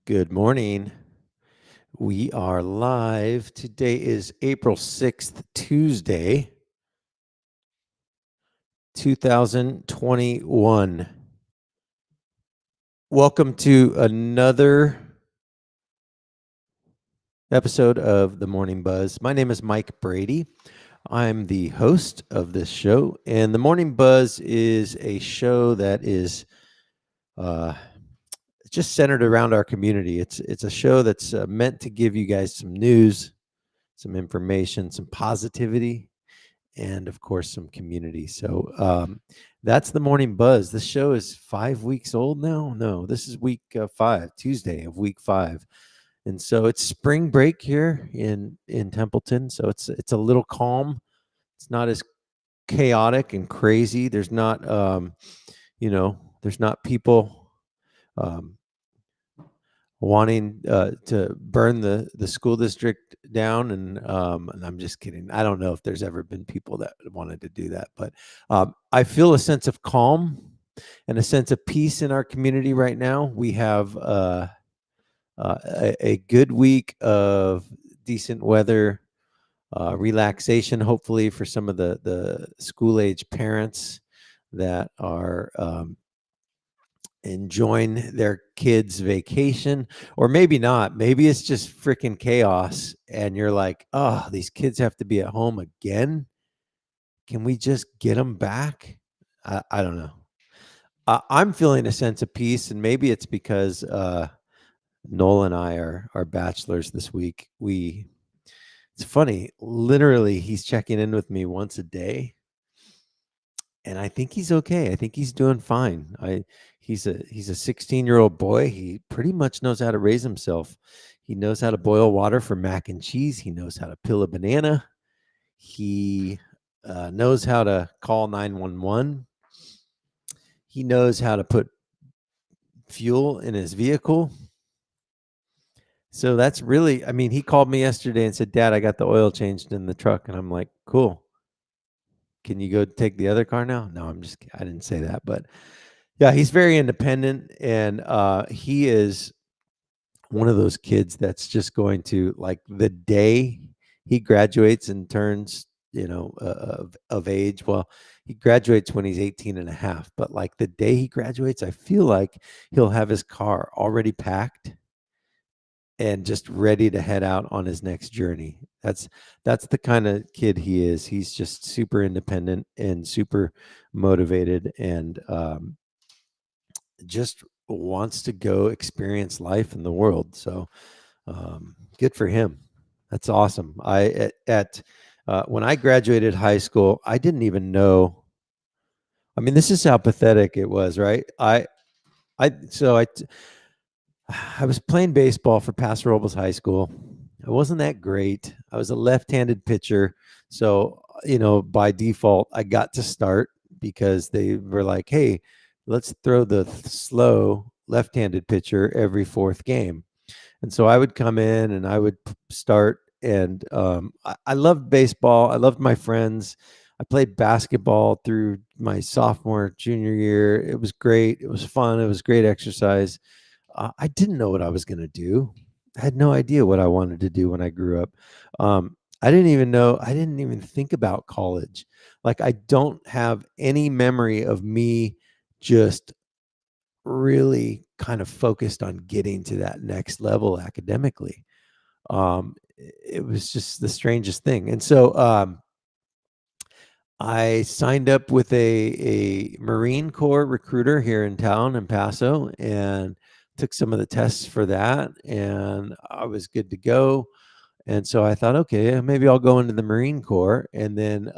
Good morning. We are live. Today is April 6th, Tuesday, 2021. Welcome to another episode of The Morning Buzz. My name is Mike Brady. I'm the host of this show, and The Morning Buzz is a show that is just centered around our community. It's a show that's meant to give you guys some news, some information, some positivity, and of course some community. So that's the Morning Buzz. This show is 5 weeks old now. No, this is week 5, Tuesday of week 5, and so it's spring break here in Templeton. So it's a little calm. It's not as chaotic and crazy. There's not there's not people um, wanting to burn the school district down, and I'm just kidding. I don't know if there's ever been people that wanted to do that, but I feel a sense of calm and a sense of peace in our community right now. We have a good week of decent weather, relaxation, hopefully for some of the school age parents that are enjoying their kids' vacation, or maybe not. Maybe it's just freaking chaos, and you're like, oh, these kids have to be at home again. Can we just get them back? I don't know. I'm feeling a sense of peace, and maybe it's because Noel and I are bachelors this week. It's funny, literally, he's checking in with me once a day, and I think he's okay. I think he's doing fine. He's a 16-year-old boy. He pretty much knows how to raise himself. He knows how to boil water for mac and cheese. He knows how to peel a banana. He knows how to call 911. He knows how to put fuel in his vehicle. So that's really, I mean, he called me yesterday and said, "Dad, I got the oil changed in the truck." And I'm like, "Cool. Can you go take the other car now?" No, I didn't say that, but yeah, he's very independent, and he is one of those kids that's just going to, like, the day he graduates and turns, of age. Well, he graduates when he's 18 and a half, but like the day he graduates, I feel like he'll have his car already packed and just ready to head out on his next journey. That's the kind of kid he is. He's just super independent and super motivated, and just wants to go experience life in the world. So good for him. That's awesome. When I graduated high school, I didn't even know. I mean, this is how pathetic it was, right? I so I I was playing baseball for Paso Robles High School. I wasn't that great. I was a left-handed pitcher, so by default, I got to start because they were like, "Hey, let's throw the slow left-handed pitcher every fourth game." And so I would come in and I would start, and I loved baseball. I loved my friends. I played basketball through my sophomore, junior year. It was great. It was fun. It was great exercise. I didn't know what I was going to do. I had no idea what I wanted to do when I grew up. I didn't even know. I didn't even think about college. Like, I don't have any memory of me just really kind of focused on getting to that next level academically. It was just the strangest thing. And so I signed up with a Marine Corps recruiter here in town in Paso, and took some of the tests for that, and I was good to go. And so I thought, okay, maybe I'll go into the Marine Corps. And then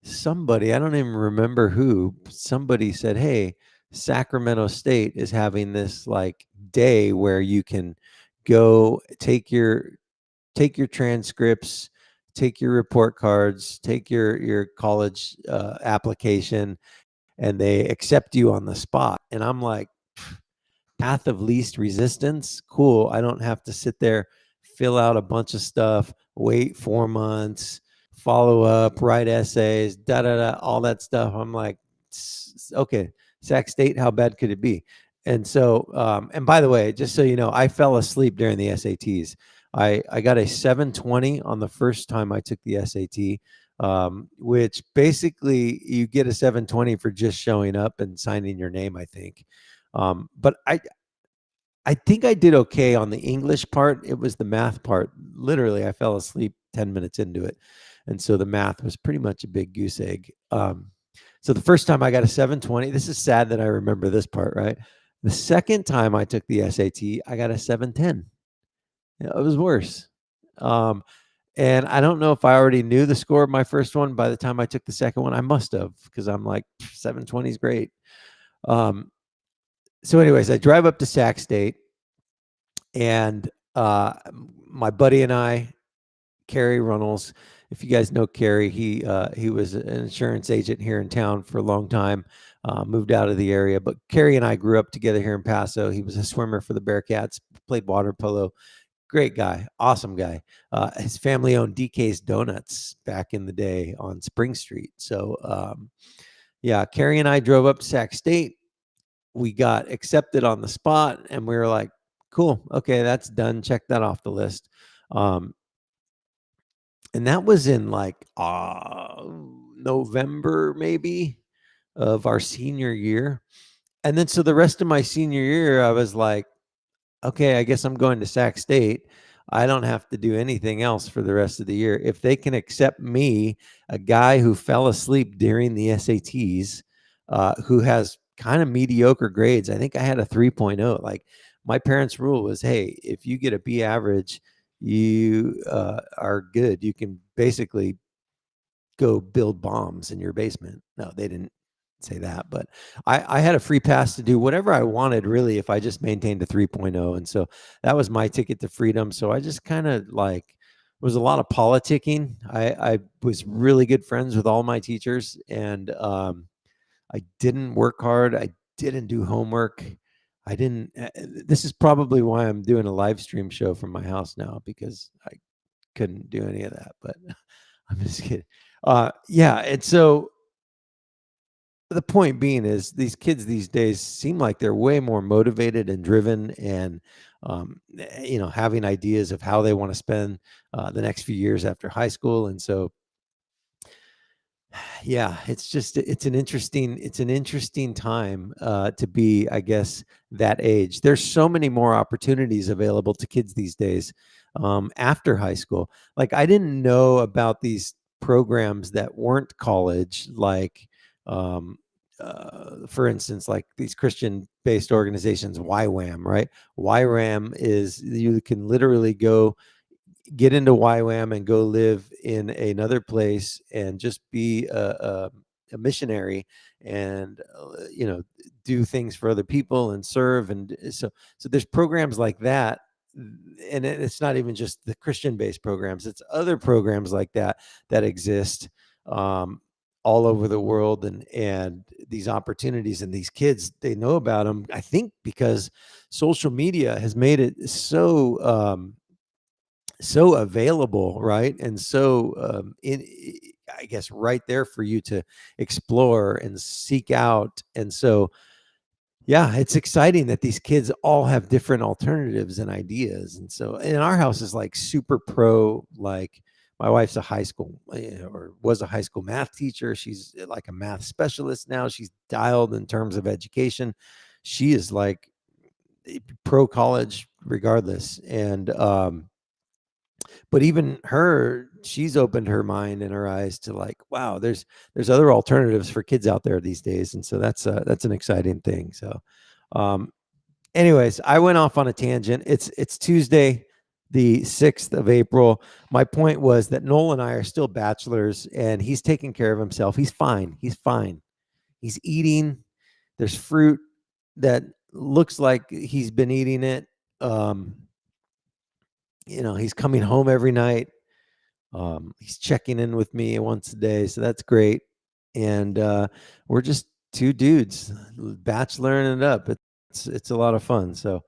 somebody, I don't even remember who, somebody said, "Hey, Sacramento State is having this like day where you can go take your transcripts, take your report cards, take your college application, and they accept you on the spot." And I'm like, path of least resistance. Cool. I don't have to sit there, fill out a bunch of stuff, wait 4 months, follow up, write essays, all that stuff. I'm like, okay, Sac State, how bad could it be? And so, and by the way, just so you know, I fell asleep during the SATs. I got a 720 on the first time I took the SAT, which basically you get a 720 for just showing up and signing your name, I think. But I think I did okay on the English part. It was the math part. Literally, I fell asleep 10 minutes into it. And so the math was pretty much a big goose egg. So the first time I got a 720, this is sad that I remember this part, right? The second time I took the SAT, I got a 710. It was worse. And I don't know if I already knew the score of my first one by the time I took the second one. I must have, because I'm like, 720 is great. So anyways, I drive up to Sac State, and my buddy and I, Kerry Runnels, if you guys know Kerry, he was an insurance agent here in town for a long time, moved out of the area. But Kerry and I grew up together here in Paso. He was a swimmer for the Bearcats, played water polo. Great guy, awesome guy. His family owned DK's Donuts back in the day on Spring Street. So yeah, Kerry and I drove up to Sac State. We got accepted on the spot, and we were like, cool, okay, that's done. Check that off the list. And that was in like November maybe of our senior year. And then so the rest of my senior year, I was like, okay, I guess I'm going to Sac State. I don't have to do anything else for the rest of the year. If they can accept me, a guy who fell asleep during the SATs, who has kind of mediocre grades. I think I had a 3.0. Like, my parents' rule was, hey, if you get a B average, you are good. You can basically go build bombs in your basement. No, they didn't say that, but I had a free pass to do whatever I wanted, really, if I just maintained a 3.0. And so that was my ticket to freedom. So I just kind of like, it was a lot of politicking. I was really good friends with all my teachers, and I didn't work hard. I didn't do homework. I didn't. This is probably why I'm doing a live stream show from my house now, because I couldn't do any of that. But I'm just kidding. Yeah, and so the point being is, these kids these days seem like they're way more motivated and driven, and having ideas of how they want to spend the next few years after high school. And so yeah, it's an interesting time to be, I guess, that age. There's so many more opportunities available to kids these days after high school. Like, I didn't know about these programs that weren't college, like for instance, like these Christian-based organizations, YWAM, right? YWAM is, you can literally go get into YWAM and go live in another place and just be a missionary, and do things for other people and serve. And so there's programs like that. And it's not even just the Christian-based programs, it's other programs like that that exist all over the world. And these opportunities, and these kids, they know about them, I think, because social media has made it so available, right? And so I guess right there for you to explore and seek out. And so yeah, it's exciting that these kids all have different alternatives and ideas. And so, and our house is like super pro. Like, my wife's a high school, or was a high school math teacher. She's like a math specialist now. She's dialed in terms of education. She is like pro college regardless. And but even her, she's opened her mind and her eyes to, like, wow, there's other alternatives for kids out there these days. And so that's an exciting thing. So anyways, I went off on a tangent. It's Tuesday, the 6th of April. My point was that Noel and I are still bachelors, and he's taking care of himself. He's fine. He's eating. There's fruit that looks like he's been eating it. He's coming home every night. He's checking in with me once a day, so that's great. And we're just two dudes bacheloring it up. It's a lot of fun. So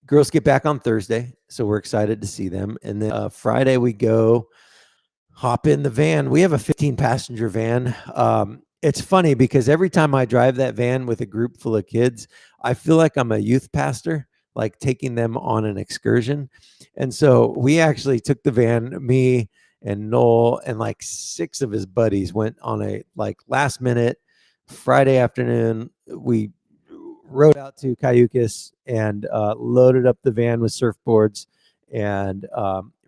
girls get back on Thursday, so we're excited to see them. And then Friday we go hop in the van. We have a 15-passenger van. it's funny because every time I drive that van with a group full of kids, I feel like I'm a youth pastor, like taking them on an excursion. And so we actually took the van, me and Noel and like 6 of his buddies went on a like last minute Friday afternoon. We rode out to Cayucas and loaded up the van with surfboards and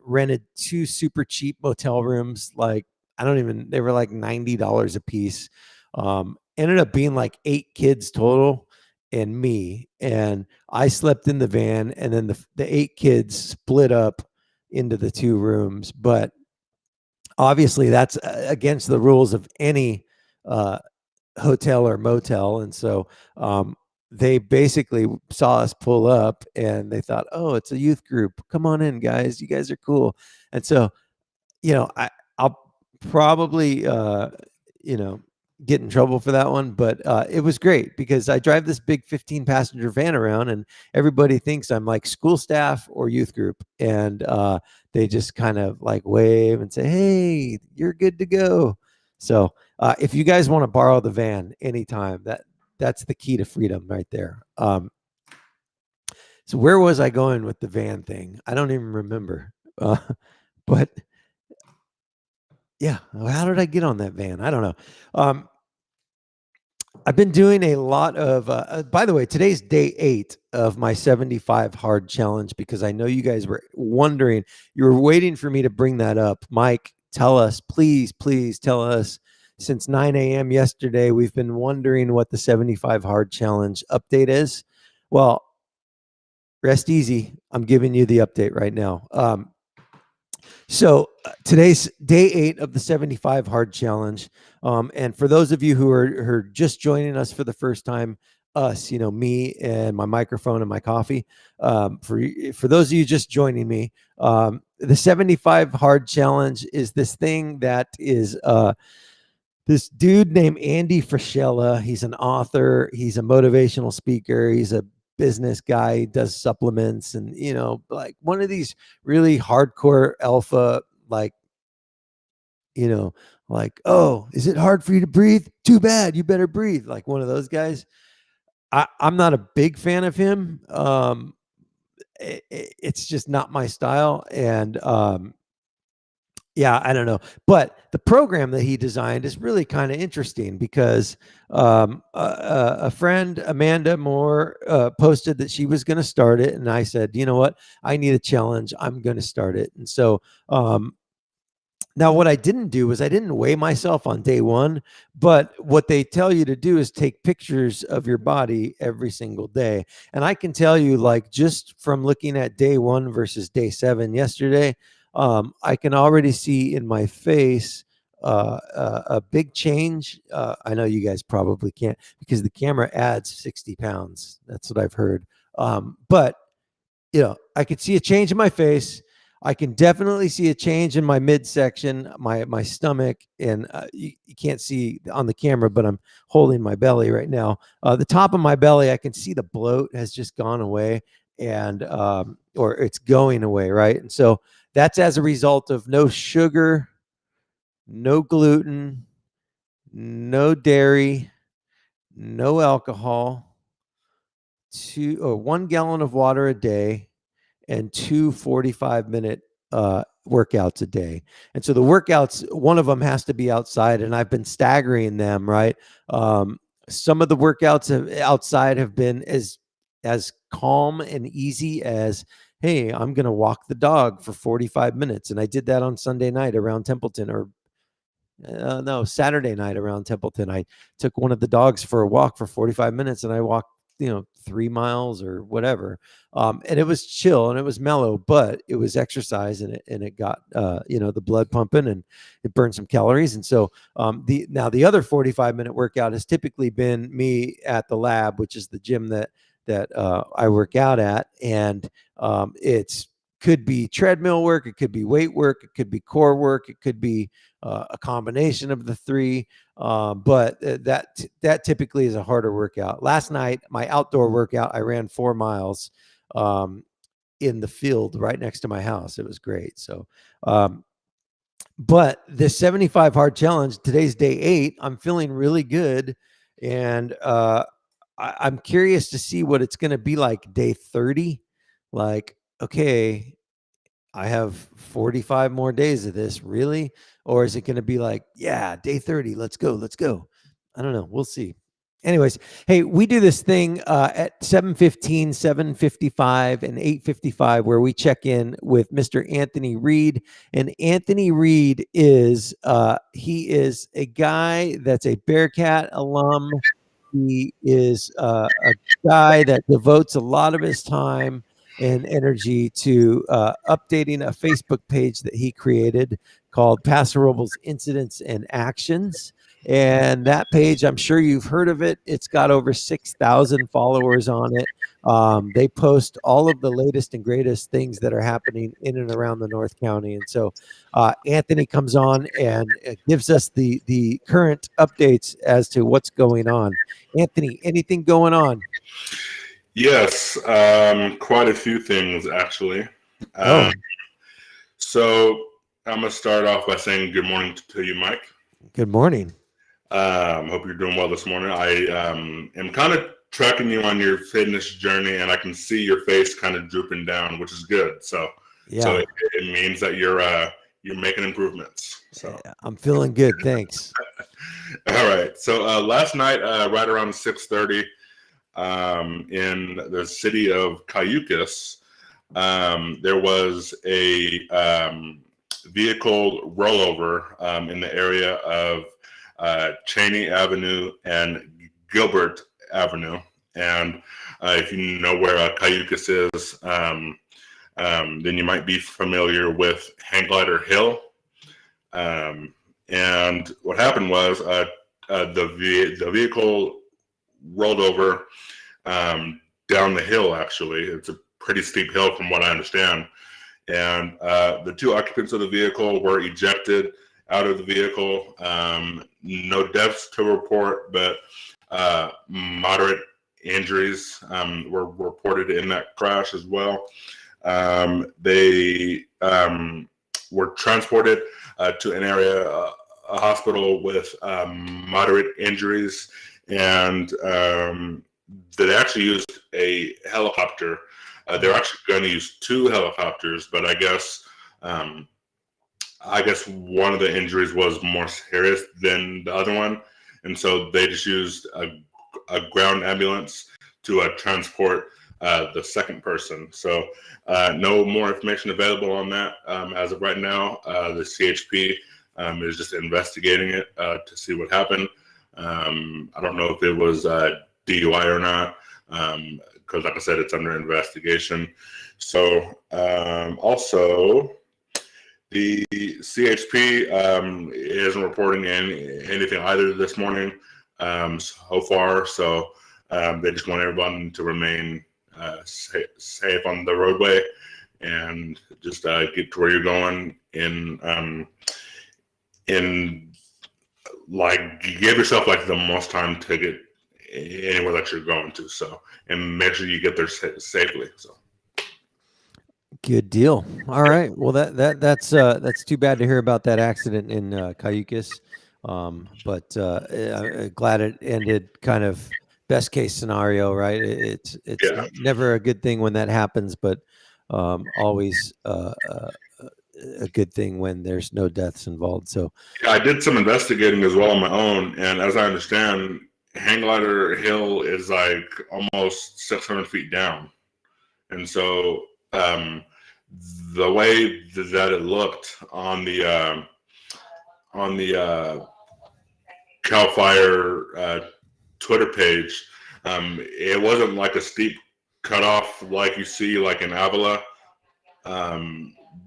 rented 2 super cheap motel rooms. Like, I don't even, they were like $90 a piece. Ended up being like 8 kids total and me. And I slept in the van, and then the 8 kids split up into the 2 rooms. But obviously, that's against the rules of any uh, hotel or motel. And so they basically saw us pull up and they thought, oh, it's a youth group. Come on in, guys. You guys are cool. And so, I'll probably, you know, get in trouble for that one, but it was great because I drive this big 15 passenger van around and everybody thinks I'm like school staff or youth group. And they just kind of like wave and say, hey, you're good to go. So if you guys want to borrow the van anytime, that's the key to freedom right there. So where was I going with the van thing? I don't even remember. But yeah, how did I get on that van? I don't know. I've been doing a lot of, by the way, today's day 8 of my 75 hard challenge because I know you guys were wondering, you were waiting for me to bring that up. Mike, tell us, please, please tell us. Since 9 a.m. yesterday, we've been wondering what the 75 hard challenge update is. Well, rest easy. I'm giving you the update right now. So today's day 8 of the 75 hard challenge. And for those of you who are just joining us for the first time, us, me and my microphone and my coffee. For those of you just joining me, the 75 hard challenge is this thing that is this dude named Andy Frisella. He's an author. He's a motivational speaker. He's a business guy. He does supplements and, like one of these really hardcore alpha, like, like, oh, is it hard for you to breathe? Too bad. You better breathe. Like one of those guys. I'm not a big fan of him. It's just not my style. And, yeah, I don't know. But the program that he designed is really kind of interesting because a friend, Amanda Moore, posted that she was going to start it. And I said, you know what? I need a challenge. I'm going to start it. And so now what I didn't do was I didn't weigh myself on day 1. But what they tell you to do is take pictures of your body every single day. And I can tell you, like, just from looking at day 1 versus day 7 yesterday, I can already see in my face a big change. I know you guys probably can't because the camera adds 60 pounds. That's what I've heard. But, I could see a change in my face. I can definitely see a change in my midsection, my stomach, and you can't see on the camera, but I'm holding my belly right now. The top of my belly, I can see the bloat has just gone away, and or it's going away, right? And so that's as a result of no sugar, no gluten, no dairy, no alcohol, 1 gallon of water a day, and 2 45-minute workouts a day. And so the workouts, one of them has to be outside, and I've been staggering them, right? Some of the workouts outside have been as calm and easy as, hey, I'm going to walk the dog for 45 minutes. And I did that on Sunday night around Templeton, or no, Saturday night around Templeton. I took one of the dogs for a walk for 45 minutes and I walked, 3 miles or whatever. And it was chill and it was mellow, but it was exercise, and it got, the blood pumping, and it burned some calories. And so the other 45-minute workout has typically been me at the lab, which is the gym that I work out at. And it's could be treadmill work. It could be weight work. It could be core work. It could be a combination of the 3. But that typically is a harder workout. Last night, my outdoor workout, I ran 4 miles in the field right next to my house. It was great. So But the 75 hard challenge, today's day 8, I'm feeling really good. And I'm curious to see what it's going to be like day 30. Like, okay, I have 45 more days of this, really? Or is it going to be like, yeah, day 30, let's go, let's go? I don't know. We'll see. Anyways, hey, we do this thing at 7:15, 7:55, and 8:55 where we check in with Mr. Anthony Reed. And Anthony Reed is he is a guy that's a Bearcat alum. He is a guy that devotes a lot of his time and energy to updating a Facebook page that he created called Paso Robles Incidents and Actions. And that page, I'm sure you've heard of it. It's got over 6,000 followers on it. They post all of the latest and greatest things that are happening in and around the North County. And so Anthony comes on and gives us the current updates as to what's going on. Anthony, anything going on? Yes, quite a few things actually. Oh, So I'm gonna start off by saying good morning to you, Mike. good morning. Hope you're doing well this morning. I am kind of tracking you on your fitness journey, and I can see your face kind of drooping down, which is good. So Yeah, it means that you're making improvements. So I'm feeling good. Thanks. all right. So last night, right around 6:30, in the city of Cayucas, there was a vehicle rollover in the area of Cheney Avenue and Gilbert Avenue. And if you know where Cayucas is, then you might be familiar with Hang Glider Hill. And what happened was the vehicle rolled over down the hill, actually. It's a pretty steep hill from what I understand. And the two occupants of the vehicle were ejected out of the vehicle. No deaths to report, but moderate injuries were reported in that crash as well. They were transported to an area, a hospital with moderate injuries, and they actually used a helicopter. They're actually going to use 2 helicopters, but I guess one of the injuries was more serious than the other one, and so they just used a ground ambulance to transport the second person. So no more information available on that as of right now. The CHP is just investigating it to see what happened. I don't know if it was DUI or not, because like I said, it's under investigation. So also, the CHP isn't reporting anything either this morning so far. So they just want everyone to remain safe on the roadway and just get to where you're going in like give yourself like the most time to get anywhere that you're going to. So and make sure you get there safely. So. Good deal. All right. Well, that's too bad to hear about that accident in Cayucas. But glad it ended kind of best case scenario, right? It's Yeah. never a good thing when that happens, but always a good thing when there's no deaths involved. So Yeah, I did some investigating as well on my own, and as I understand, Hang Glider Hill is like almost 600 feet down, and so the way that it looked on the Cal Fire Twitter page, it wasn't like a steep cutoff like you see like in Avila,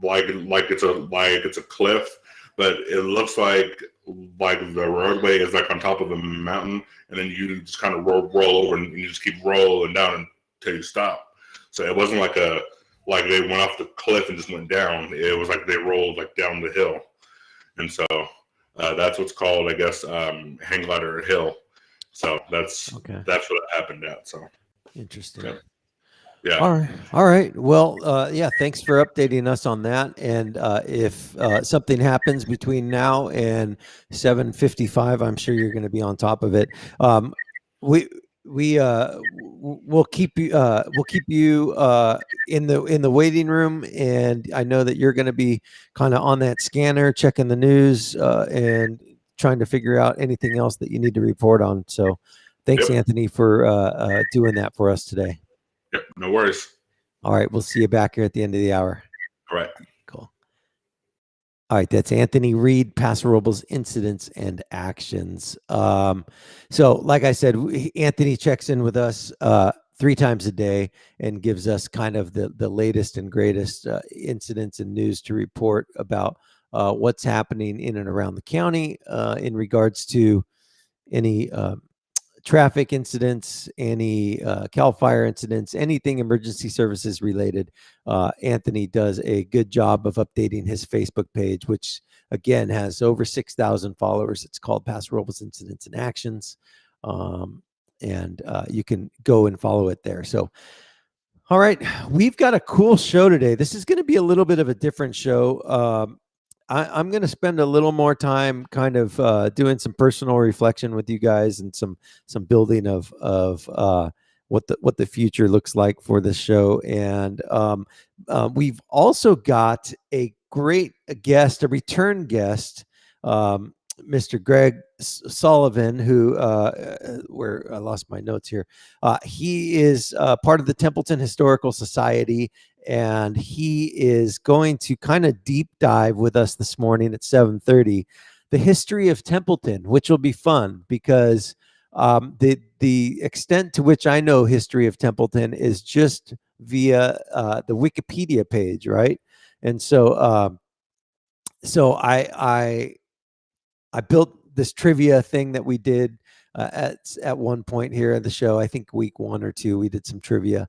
like it's a cliff, but it looks like the roadway is like on top of a mountain, and then you just kind of roll over and you just keep rolling down until you stop. So it wasn't like they went off the cliff and just went down. It was like they rolled like down the hill, and so that's what's called, I guess, Hang Glider Hill. So that's okay, what happened at. So interesting. yeah. Yeah. All right. All right. Well, yeah, thanks for updating us on that. And if something happens between now and 7:55, I'm sure you're going to be on top of it. We we'll keep you in the waiting room, and I know that you're going to be kind of on that scanner checking the news and trying to figure out anything else that you need to report on. So, thanks, Yep. Anthony, for doing that for us today. Yep. No worries. All right, we'll see you back here at the end of the hour. All right. Cool. All right, that's Anthony Reed, Paso Robles Incidents and Actions. So, like I said, Anthony checks in with us 3 times a day and gives us kind of the latest and greatest incidents and news to report about what's happening in and around the county in regards to any traffic incidents, any CAL FIRE incidents, anything emergency services related. Anthony does a good job of updating his Facebook page, which again has over 6,000 followers. It's called Paso Robles Incidents and Actions. And you can go and follow it there. So, all right, we've got a cool show today. This is going to be a little bit of a different show. I'm going to spend a little more time kind of doing some personal reflection with you guys and some building of what the future looks like for this show. And we've also got a great guest, a return guest, Mr. Greg Sullivan, who where I lost my notes here. He is part of the Templeton Historical Society, and he is going to kind of deep dive with us this morning at 7:30 the history of Templeton, which will be fun because the extent to which I know history of Templeton is just via the Wikipedia page, right? And so I built this trivia thing that we did at one point here at the show. I think week 1 or 2 we did some trivia,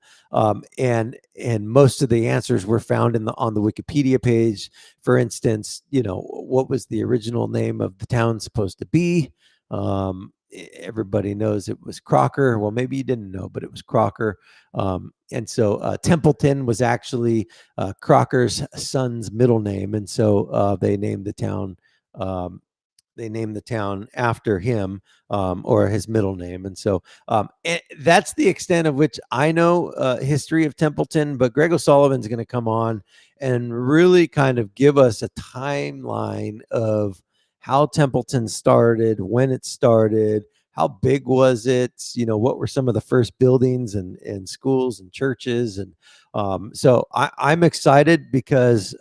and most of the answers were found on the Wikipedia page. For instance, what was the original name of the town supposed to be? Everybody knows it was Crocker. Well, maybe you didn't know, but it was Crocker. And so Templeton was actually Crocker's son's middle name, and so they named the town. They named the town after him, or his middle name. And so that's the extent of which I know history of Templeton. But Greg O'Sullivan's going to come on and really kind of give us a timeline of how Templeton started, when it started, how big was it, what were some of the first buildings and schools and churches. And so I'm excited because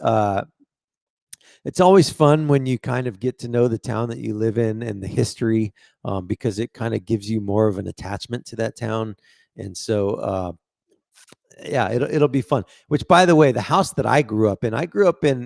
it's always fun when you kind of get to know the town that you live in and the history, because it kind of gives you more of an attachment to that town. And so, yeah, it'll be fun. Which, by the way, the house that I grew up in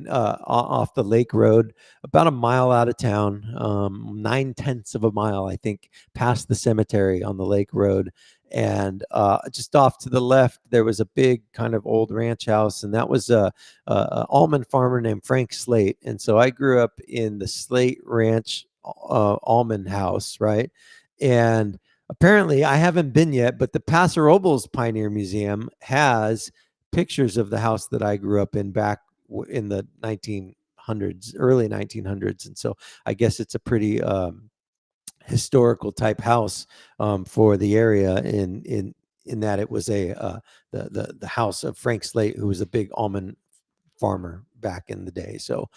off the Lake Road, about a mile out of town, 9/10 of a mile, I think, past the cemetery on the Lake Road. And just off to the left, there was a big kind of old ranch house, and that was a almond farmer named Frank Slate. And so I grew up in the Slate Ranch almond house, right? And apparently, I haven't been yet, but the Paso Robles Pioneer Museum has pictures of the house that I grew up in back in the 1900s, early 1900s. And so I guess it's a pretty historical type house for the area in that it was the house of Frank Slate, who was a big almond farmer back in the day. So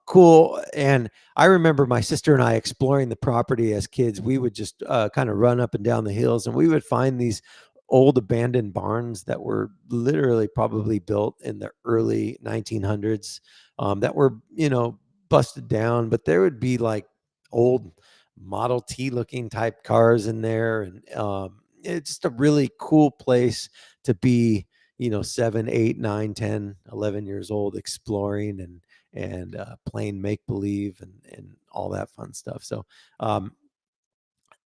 cool. And I remember my sister and I exploring the property as kids. We would just kind of run up and down the hills, and we would find these old abandoned barns that were literally probably built in the early 1900s, that were busted down, but there would be like old Model T looking type cars in there. And it's just a really cool place to be, 7, 8, 9, 10, 11 years old, exploring and playing make believe and all that fun stuff. So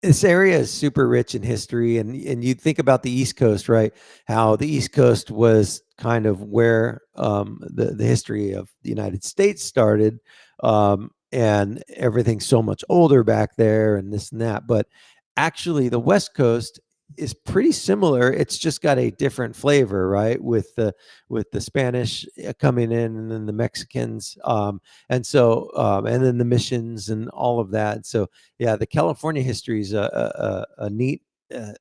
this area is super rich in history, and you think about the East Coast, right? How the East Coast was kind of where the history of the United States started, and everything's so much older back there, and this and that. But actually, the West Coast is pretty similar. It's just got a different flavor, right? With the Spanish coming in, and then the Mexicans, and so and then the missions and all of that. So yeah, the California history is a neat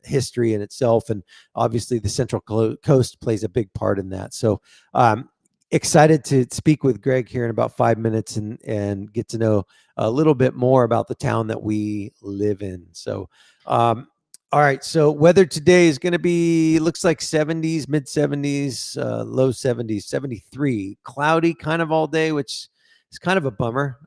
history in itself, and obviously the Central Coast plays a big part in that. So excited to speak with Greg here in about 5 minutes and get to know a little bit more about the town that we live in. So all right, so weather today is going to be, looks like 70s, mid 70s, low 70s, 73, cloudy kind of all day, which is kind of a bummer.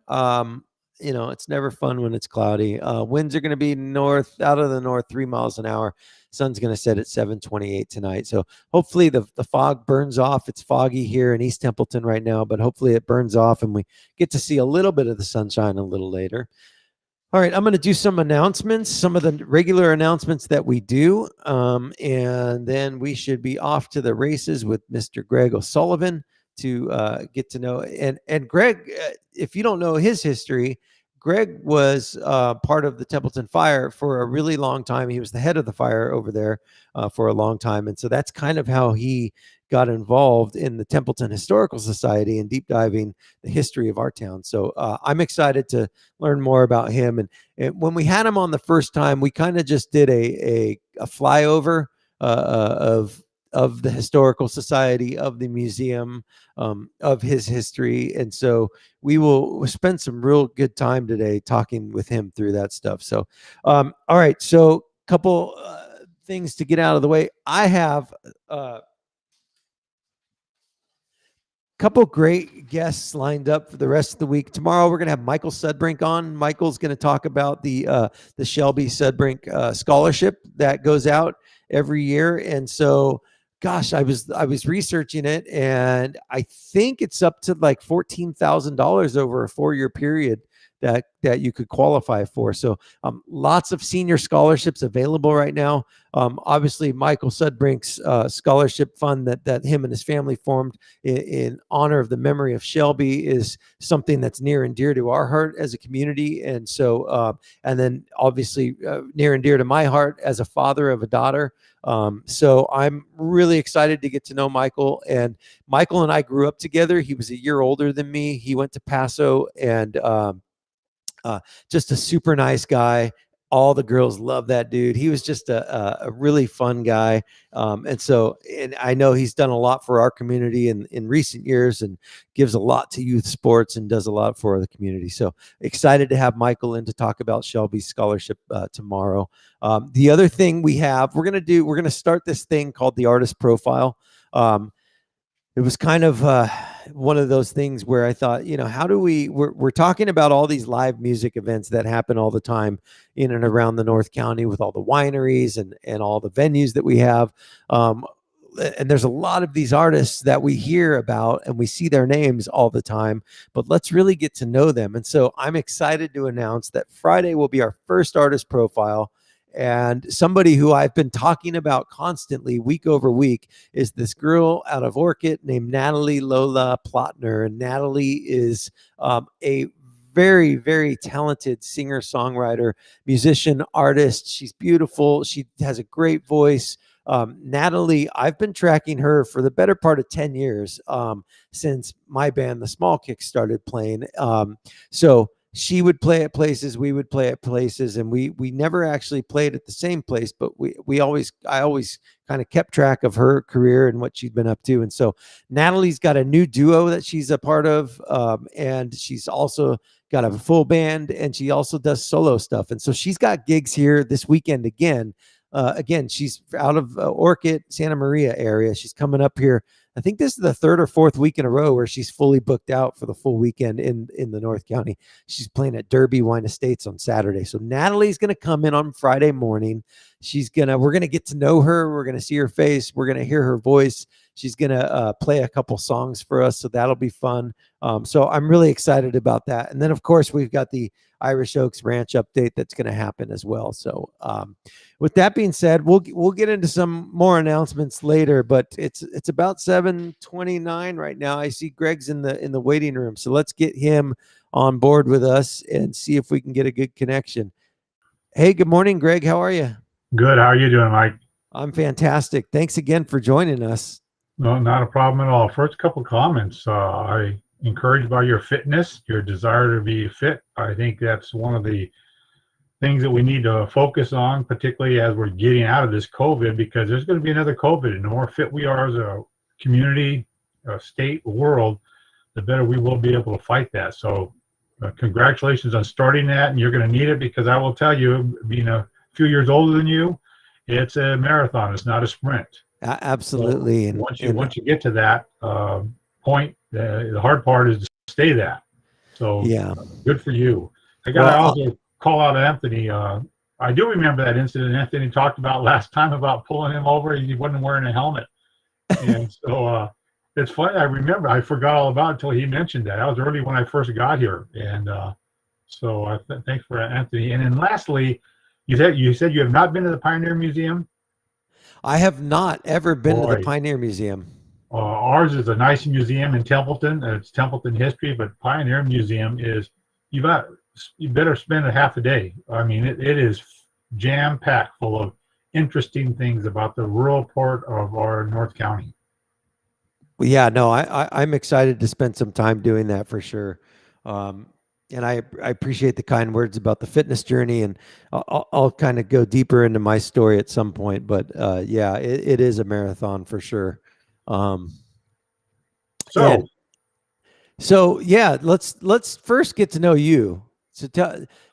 It's never fun when it's cloudy. Winds are going to be out of the north, 3 miles an hour. Sun's going to set at 7:28 tonight. So hopefully the fog burns off. It's foggy here in East Templeton right now, but hopefully it burns off and we get to see a little bit of the sunshine a little later. All right, I'm going to do some announcements, some of the regular announcements that we do, and then we should be off to the races with Mr. Greg O'Sullivan to get to know. And Greg, if you don't know his history, Greg was part of the Templeton Fire for a really long time. He was the head of the fire over there for a long time, and so that's kind of how he got involved in the Templeton Historical Society and deep diving the history of our town. So I'm excited to learn more about him. And when we had him on the first time, we kind of just did a flyover of the Historical Society, of the museum, of his history. And so we will spend some real good time today talking with him through that stuff. So, all right. So couple things to get out of the way. I have couple great guests lined up for the rest of the week. Tomorrow we're going to have Michael Sudbrink on. Michael's going to talk about the Shelby Sudbrink scholarship that goes out every year. And so, gosh, I was researching it, and I think it's up to like $14,000 over a 4-year period that you could qualify for. So lots of senior scholarships available right now. Obviously, Michael Sudbrink's scholarship fund that him and his family formed in honor of the memory of Shelby is something that's near and dear to our heart as a community. And so, and then obviously near and dear to my heart as a father of a daughter. So I'm really excited to get to know Michael. And Michael and I grew up together. He was a year older than me. He went to Paso, and just a super nice guy. All the girls love that dude. He was just a really fun guy. And I know he's done a lot for our community in recent years, and gives a lot to youth sports and does a lot for the community. So excited to have Michael in to talk about Shelby's scholarship tomorrow. The other thing we're going to start this thing called the Artist Profile. It was kind of one of those things where I thought, how do we're talking about all these live music events that happen all the time in and around the North County with all the wineries and all the venues that we have. And there's a lot of these artists that we hear about and we see their names all the time, but let's really get to know them. And so I'm excited to announce that Friday will be our first artist profile. And somebody who I've been talking about constantly week over week is this girl out of Orchid named Natalie Lola Plotner. And Natalie is a very, very talented singer, songwriter, musician, artist. She's beautiful. She has a great voice. Natalie, I've been tracking her for the better part of 10 years since my band, The Small Kicks, started playing. So she would play at places, we would play at places, and we never actually played at the same place, but I always kind of kept track of her career and what she'd been up to. And so Natalie's got a new duo that she's a part of, and she's also got a full band, and she also does solo stuff. And so she's got gigs here this weekend again. She's out of Orchid, Santa Maria area. She's coming up here. I think this is the 3rd or 4th week in a row where she's fully booked out for the full weekend in the North County. She's playing at Derby Wine Estates on Saturday. So Natalie's going to come in on Friday morning. We're going to get to know her. We're going to see her face. We're going to hear her voice. She's going to play a couple songs for us. So that'll be fun. So I'm really excited about that. And then of course we've got the Irish Oaks Ranch update that's going to happen as well. So with that being said, we'll get into some more announcements later, but it's about 7:29 right now. I see Greg's in the waiting room. So let's get him on board with us and see if we can get a good connection. Hey, good morning, Greg. How are you? Good. How are you doing, Mike? I'm fantastic. Thanks again for joining us. No, not a problem at all. First couple comments. I encouraged by your fitness, your desire to be fit. I think that's one of the things that we need to focus on, particularly as we're getting out of this COVID, because there's going to be another COVID. And the more fit we are as a community, a state, world, the better we will be able to fight that. So, congratulations on starting that. And you're going to need it, because I will tell you, being a few years older than you, it's a marathon. It's not a sprint. Absolutely. So And, once you get to that point, the hard part is to stay that. So yeah. good for you. I got to also call out Anthony. I do remember that incident Anthony talked about last time about pulling him over. He wasn't wearing a helmet, and so it's funny. I forgot all about it until he mentioned that. That was early when I first got here, and so thanks for Anthony. And then lastly, you said you have not been to the Pioneer Museum. I have not ever been to the Pioneer Museum. Ours is a nice museum in Templeton. It's Templeton history, but Pioneer Museum is, you better spend a half a day. I mean, it is jam-packed full of interesting things about the rural part of our North County. Well, yeah, no, I'm excited to spend some time doing that for sure. And I appreciate the kind words about the fitness journey, and I'll kind of go deeper into my story at some point. But yeah, it is a marathon for sure. So yeah, let's first get to know you. So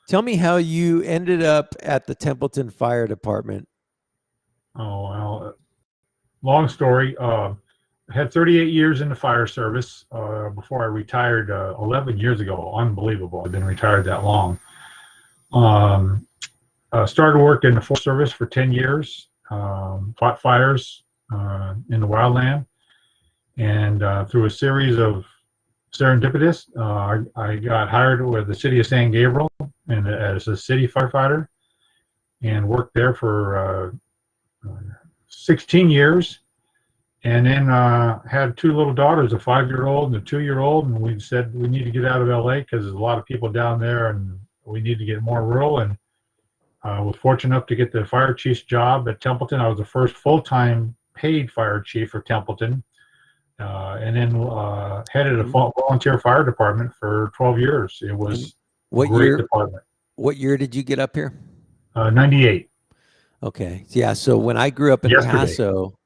tell me how you ended up at the Templeton Fire Department. Oh, well, long story. I had 38 years in the fire service before I retired 11 years ago. Unbelievable. I've been retired that long. Started work in the Forest Service for 10 years, fought fires in the wildland. And through a series of serendipitous, I got hired with the city of San Gabriel and as a city firefighter, and worked there for 16 years. And then had two little daughters, a 5-year-old and a 2-year-old, and we said we need to get out of LA because there's a lot of people down there, and we need to get more rural. And was fortunate enough to get the fire chief's job at Templeton. I was the first full-time paid fire chief for Templeton, and then headed a volunteer fire department for 12 years. It was a great department. What year did you get up here? 98. Okay, yeah. So when I grew up in Paso.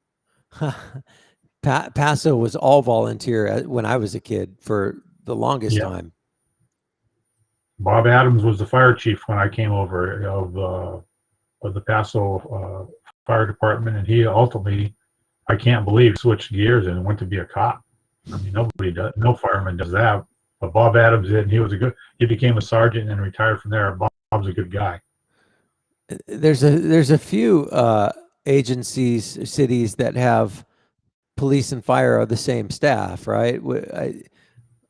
Paso was all volunteer when I was a kid for the longest time. Bob Adams was the fire chief when I came over of the Paso Fire Department, and he ultimately, I can't believe, switched gears and went to be a cop. I mean, no fireman does that, but Bob Adams did, and he became a sergeant and retired from there. Bob's a good guy. There's a few agencies, cities that have police and fire are the same staff, right?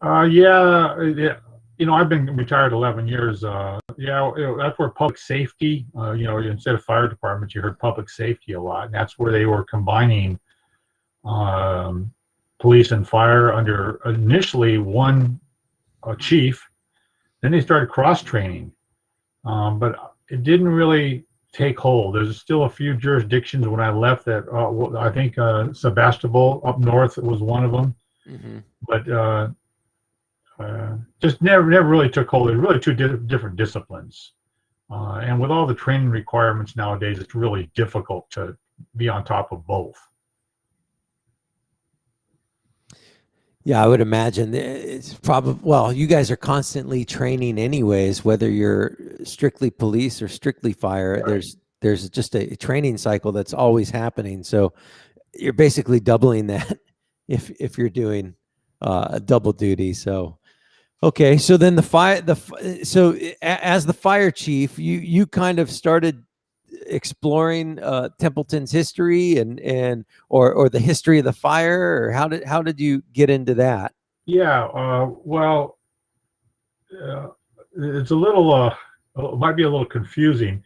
Yeah. I've been retired 11 years. That's where public safety, instead of fire departments, you heard public safety a lot. And that's where they were combining police and fire under initially one chief. Then they started cross-training. But it didn't really take hold. There's still a few jurisdictions when I left that I think Sebastopol up north was one of them, but just never really took hold. It's really two different disciplines, and with all the training requirements nowadays, it's really difficult to be on top of both. Yeah, I would imagine it's probably, well, you guys are constantly training anyways, whether you're strictly police or strictly fire. Right. There's just a training cycle that's always happening. So you're basically doubling that if you're doing a double duty. So, okay. So then so as the fire chief, you kind of started exploring Templeton's history or the history of the fire, or how did you get into that? Yeah, it's a little it might be a little confusing.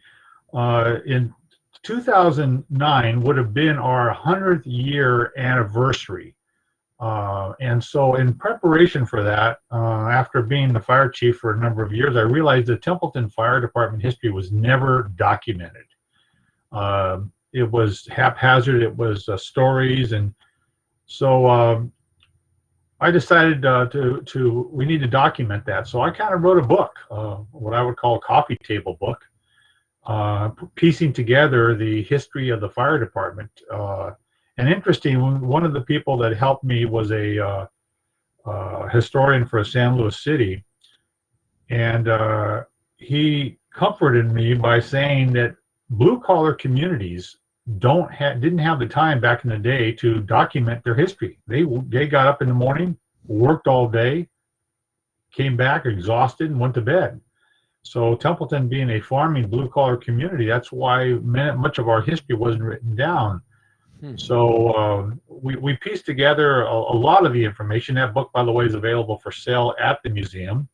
In 2009 would have been our 100th year anniversary, and so in preparation for that, after being the fire chief for a number of years, I realized the Templeton Fire Department history was never documented. It was haphazard. It was stories, and so I decided we need to document that. So I kind of wrote a book, what I would call a coffee table book, piecing together the history of the fire department. And interesting, one of the people that helped me was a historian for San Luis City, and he comforted me by saying that blue collar communities didn't have the time back in the day to document their history. They got up in the morning, worked all day, came back exhausted, and went to bed. So Templeton, being a farming blue collar community, that's why much of our history wasn't written down. So we pieced together a lot of the information. That book, by the way, is available for sale at the museum.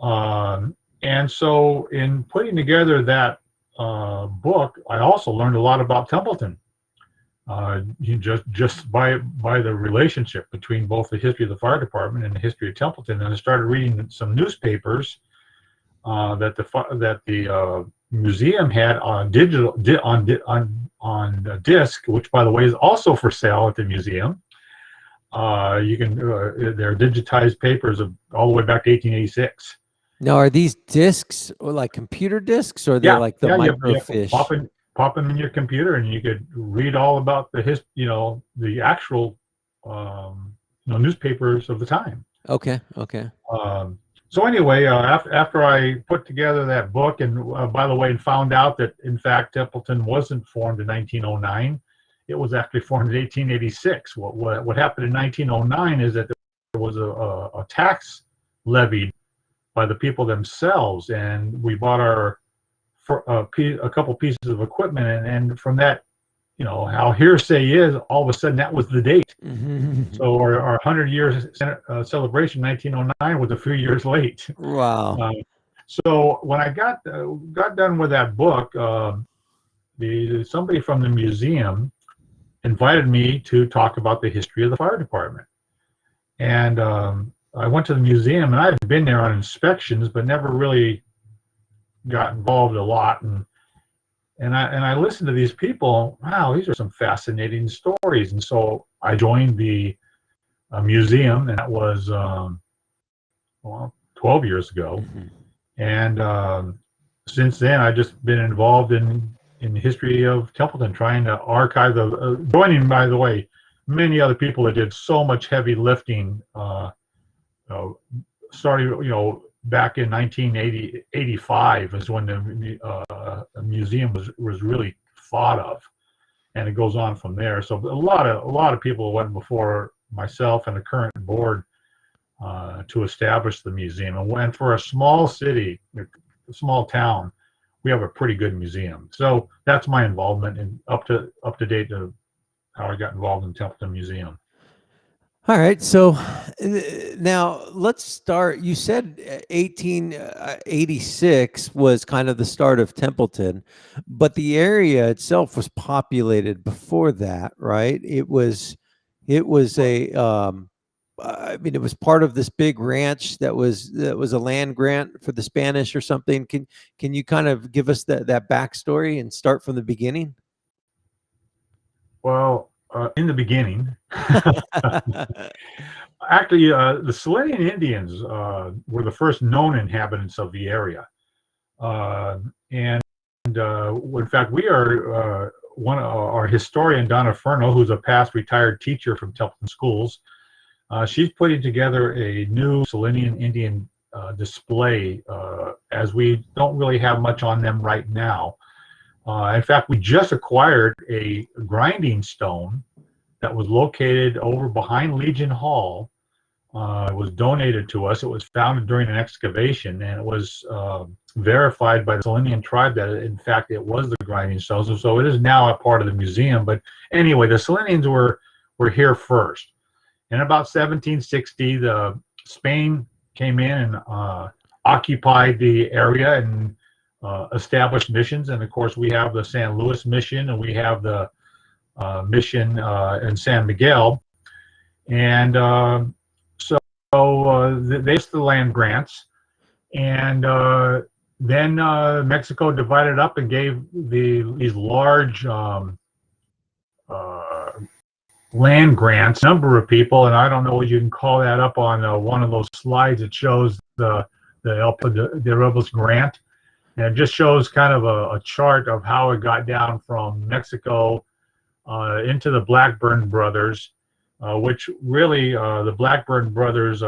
And so in putting together that book, I also learned a lot about Templeton. Just by the relationship between both the history of the fire department and the history of Templeton. And I started reading some newspapers that the museum had on disc, which, by the way, is also for sale at the museum. You can they're digitized papers of all the way back to 1886. Now, are these discs or like computer discs, or they're like the microfiche? Pop them in your computer, and you could read all about the actual newspapers of the time. Okay. So anyway, after I put together that book, and by the way, found out that in fact Templeton wasn't formed in 1909, it was actually formed in 1886. What happened in 1909 is that there was a tax levied by the people themselves, and we bought a couple pieces of equipment, and from that, how hearsay is, all of a sudden that was the date. So our 100 years celebration, 1909, was a few years late. Wow. So when I got done with that book, somebody from the museum invited me to talk about the history of the fire department, and I went to the museum, and I'd been there on inspections, but never really got involved a lot. And I listened to these people. Wow, these are some fascinating stories. And so I joined the museum, and that was 12 years ago. And since then, I've just been involved in the history of Templeton, trying to archive joining, by the way, many other people that did so much heavy lifting. Starting, back in 1985 is when the museum was really thought of, and it goes on from there. So a lot of people went before myself and the current board to establish the museum. And when for a small city, a small town, we have a pretty good museum. So that's my involvement, and up to date of how I got involved in Templeton Museum. All right. So now let's start. You said 1886 was kind of the start of Templeton, but the area itself was populated before that, right? It was it was part of this big ranch that was a land grant for the Spanish or something. Can you kind of give us that backstory and start from the beginning? Well, in the beginning, actually, the Selenian Indians were the first known inhabitants of the area, and in fact, we are our historian Donna Furno, who's a past retired teacher from Templeton Schools. She's putting together a new Selenian Indian display, as we don't really have much on them right now. In fact, we just acquired a grinding stone that was located over behind Legion Hall. It was donated to us. It was found during an excavation, and it was verified by the Selenian tribe that, in fact, it was the grinding stone. So it is now a part of the museum. But anyway, the Selenians were here first. In about 1760, Spain came in and occupied the area and established missions. And of course, we have the San Luis mission, and we have the mission in San Miguel. And so they used the land grants, and then Mexico divided up and gave these large land grants, number of people, and I don't know what you can call that up on one of those slides. It shows the Rebels grant, and it just shows kind of a chart of how it got down from Mexico into the Blackburn brothers, which really the Blackburn brothers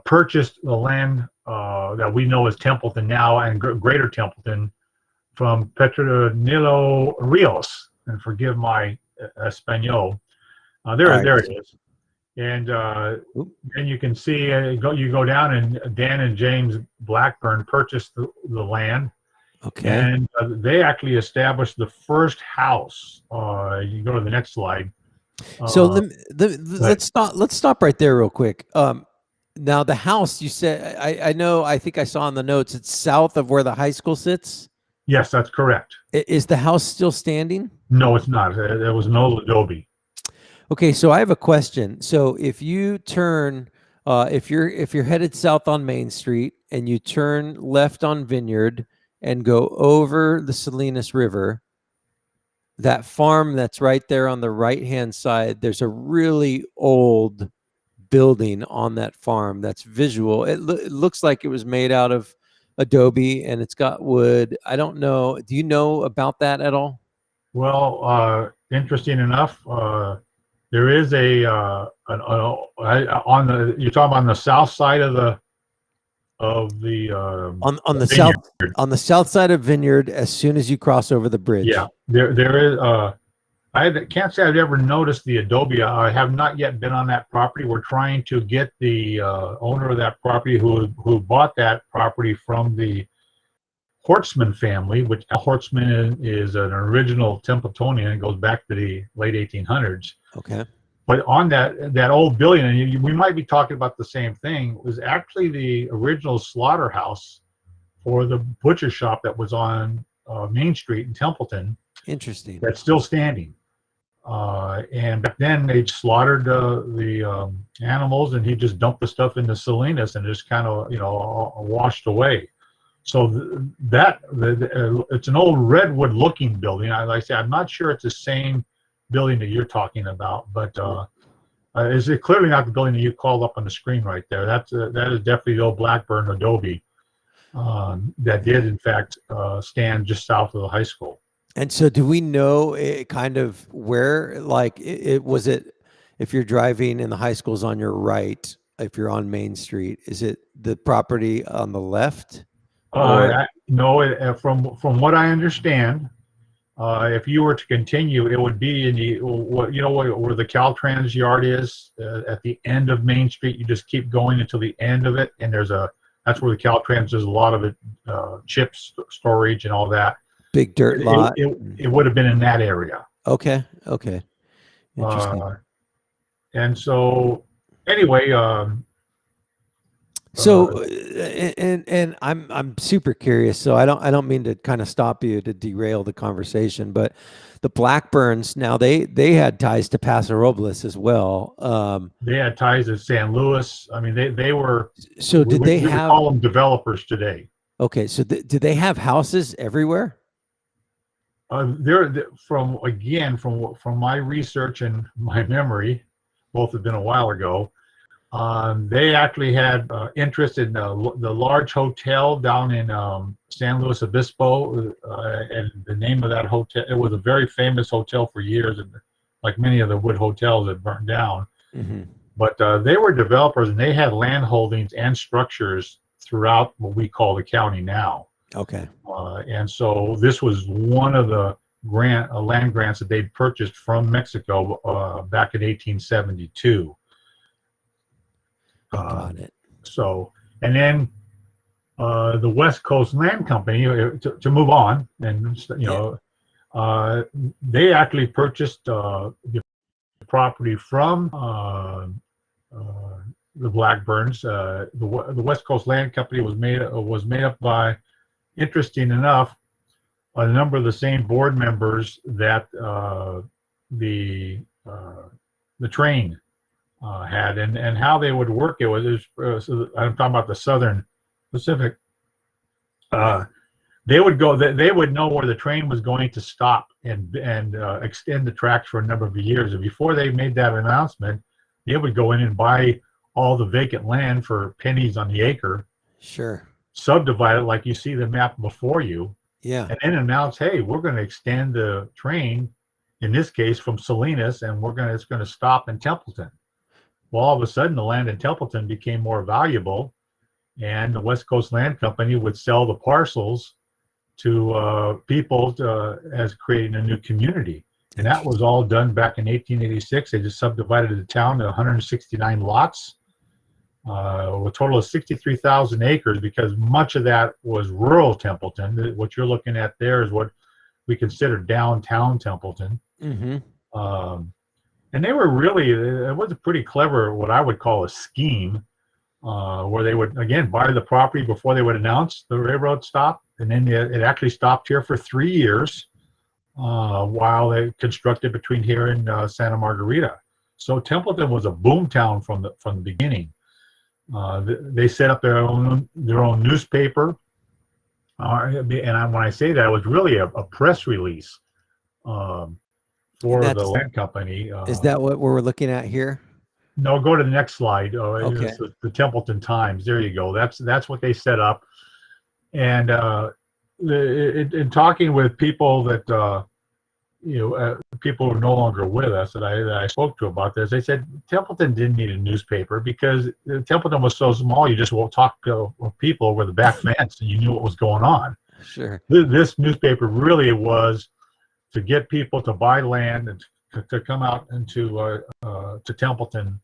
purchased the land that we know as Templeton now and Greater Templeton from Petronilo Rios. And forgive my Espanol. There it is. And then you can see you go down, and Dan and James Blackburn purchased the land. Okay. And they actually established the first house. You go to the next slide. So let's stop right there real quick. Now the house you said, I think I saw in the notes, it's south of where the high school sits. Yes, that's correct. Is the house still standing? No, it's not. There was an old adobe. Okay, so I have a question. So if you turn, if you're headed south on Main Street and you turn left on Vineyard and go over the Salinas River, that farm that's right there on the right-hand side, there's a really old building on that farm that's visual. It looks like it was made out of adobe and it's got wood. I don't know. Do you know about that at all? Well, interesting enough, there is you're talking about on the south side of the on the Vineyard. on the south side of Vineyard, as soon as you cross over the bridge. Yeah, there is. Can't say I've ever noticed the adobe. I have not yet been on that property. We're trying to get the owner of that property who bought that property from the Hortsman family, which Hortsman is an original Templetonian and goes back to the late 1800s. Okay. But on that old building, and we might be talking about the same thing, was actually the original slaughterhouse for the butcher shop that was on Main Street in Templeton. Interesting. That's still standing. And back then they slaughtered the animals, and he just dumped the stuff into Salinas and just kind of washed away. So it's an old redwood-looking building. Like I say, I'm not sure it's the same building that you're talking about, but is it clearly not the building that you called up on the screen right there? That is definitely the old Blackburn adobe that did in fact stand just south of the high school. And so, do we know kind of where, like, was it? If you're driving and the high school's on your right, if you're on Main Street, is it the property on the left? No, from what I understand, if you were to continue, it would be in the where the Caltrans yard is at the end of Main Street. You just keep going until the end of it, and that's where the Caltrans does a lot of it, chips storage and all that. Big dirt lot. It would have been in that area. Okay. Interesting. And so, anyway. So, and I'm super curious. So I don't mean to kind of stop you to derail the conversation, but the Blackburns, now they had ties to Paso Robles as well. They had ties to San Luis. I mean, they were. So did they have? Call them developers today. Okay, so did they have houses everywhere? From my research and my memory, both have been a while ago. They actually had interest in the large hotel down in San Luis Obispo, and the name of that hotel, it was a very famous hotel for years, and like many of the wood hotels that burned down. Mm-hmm. But they were developers, and they had land holdings and structures throughout what we call the county now. Okay. And so this was one of the land grants that they purchased from Mexico back in 1872. Got it. So, and then the West Coast Land Company, to move on, and they actually purchased the property from the Blackburns. The West Coast Land Company was made up by, interesting enough, a number of the same board members that the train had, and how they would work. I'm talking about the Southern Pacific. they would go. They would know where the train was going to stop and extend the tracks for a number of years. And before they made that announcement, they would go in and buy all the vacant land for pennies on the acre, Sure. subdivide it like you see the map before you, Yeah. and then announce, "Hey, we're going to extend the train, in this case from Salinas, and it's going to stop in Templeton." Well, all of a sudden, the land in Templeton became more valuable, and the West Coast Land Company would sell the parcels to people as creating a new community. And that was all done back in 1886. They just subdivided the town to 169 lots, with a total of 63,000 acres, because much of that was rural Templeton. What you're looking at there is what we consider downtown Templeton. Mm-hmm. And they were really, it was a pretty clever, what I would call a scheme, where they would, again, buy the property before they would announce the railroad stop. And then it actually stopped here for 3 years while they constructed between here and Santa Margarita. So Templeton was a boom town from the beginning. They set up their own newspaper. And when I say that, it was really a press release for the land company. Is that what we're looking at here? No, go to the next slide. Okay. It's the Templeton Times. There you go. That's what they set up. And in talking with people that people who are no longer with us that I spoke to about this, they said Templeton didn't need a newspaper because Templeton was so small. You just won't talk to people over the back fence, and you knew what was going on. Sure. This newspaper really was to get people to buy land and to come out into to Templeton.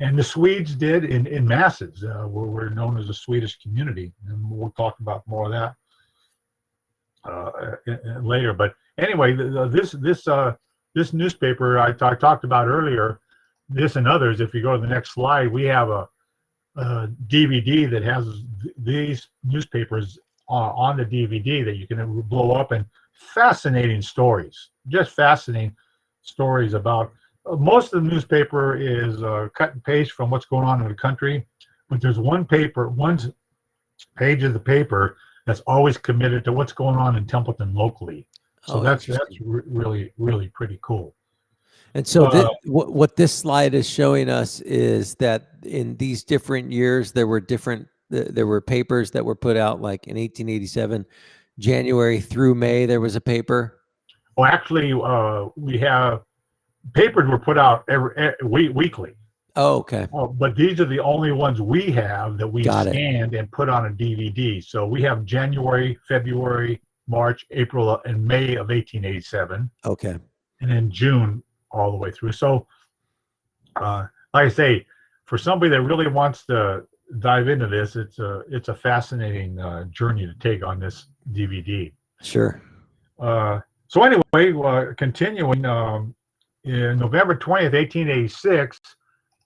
And the Swedes did in masses. We're known as a Swedish community, and we'll talk about more of that later. But anyway, this newspaper I talked about earlier, this and others. If you go to the next slide, we have a DVD that has these newspapers on the DVD that you can blow up, and fascinating stories, just fascinating stories about. Most of the newspaper is cut and paste from what's going on in the country, but there's one page of the paper that's always committed to what's going on in Templeton locally. So that's really, really pretty cool. And so what this slide is showing us is that in these different years, there were papers that were put out, like in 1887, January through May, there was a paper. Well, actually, we have papers were put out weekly. Oh, okay. But these are the only ones we have that we Got scanned and put on a DVD. So we have January, February, March, April, and May of 1887. Okay. And then June all the way through. So, like I say, for somebody that really wants to dive into this, it's a fascinating journey to take on this DVD. Sure. So anyway, continuing. In November 20th, 1886,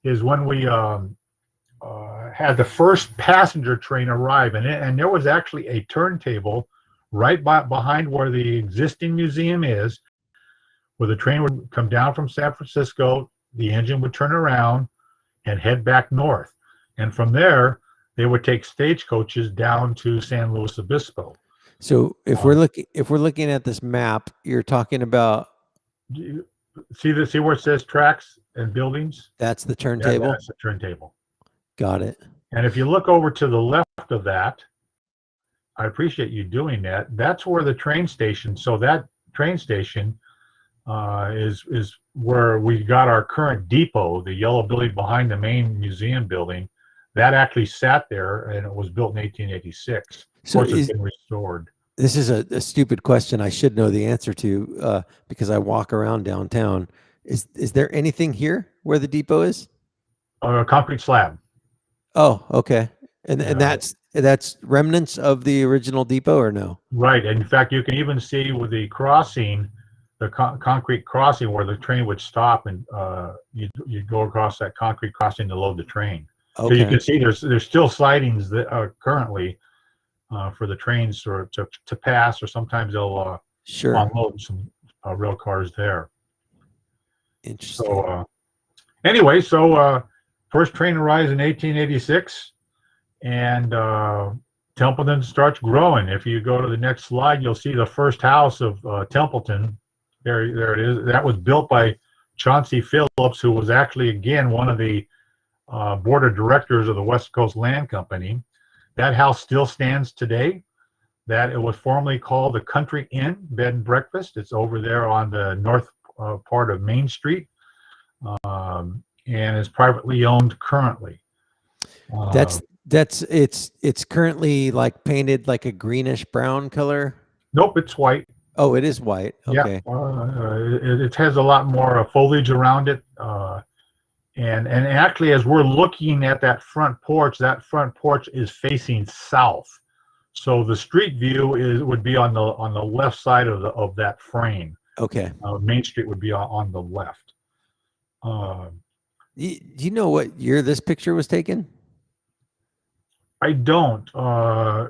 is when we had the first passenger train arrive, and there was actually a turntable right behind where the existing museum is, where the train would come down from San Francisco, the engine would turn around and head back north, and from there they would take stagecoaches down to San Luis Obispo. So if we're looking at this map, you're talking about. See where it says tracks and buildings? That's the turntable? Yeah, that's the turntable. Got it. And if you look over to the left of that, I appreciate you doing that. That's where the train station, so that train station is where we got our current depot, the yellow building behind the main museum building. That actually sat there, and it was built in 1886. So of course, it's been restored. This is a stupid question I should know the answer to because I walk around downtown. Is there anything here where the depot is? A concrete slab. Oh, okay. And that's remnants of the original depot, or no? Right. And in fact, you can even see with the crossing, the concrete crossing where the train would stop, and you'd go across that concrete crossing to load the train. Okay. So you can see there's still sidings that are currently for the trains to pass, or sometimes they'll unload some rail cars there. Interesting. So anyway, first train arrives in 1886, and Templeton starts growing. If you go to the next slide, you'll see the first house of Templeton. There it is. That was built by Chauncey Phillips, who was actually, again, one of the board of directors of the West Coast Land Company. That house still stands today. That it was formerly called the Country Inn Bed and Breakfast. It's over there on the north part of Main Street, and is privately owned currently. It's currently like painted like a greenish brown color. Nope, it's white. Oh, it is white. Okay. Yeah, it has a lot more foliage around it, and actually, as we're looking at that front porch is facing south, so the street view would be on the left side of that frame. Okay. Main Street would be on the left. Do you know what year this picture was taken? I don't,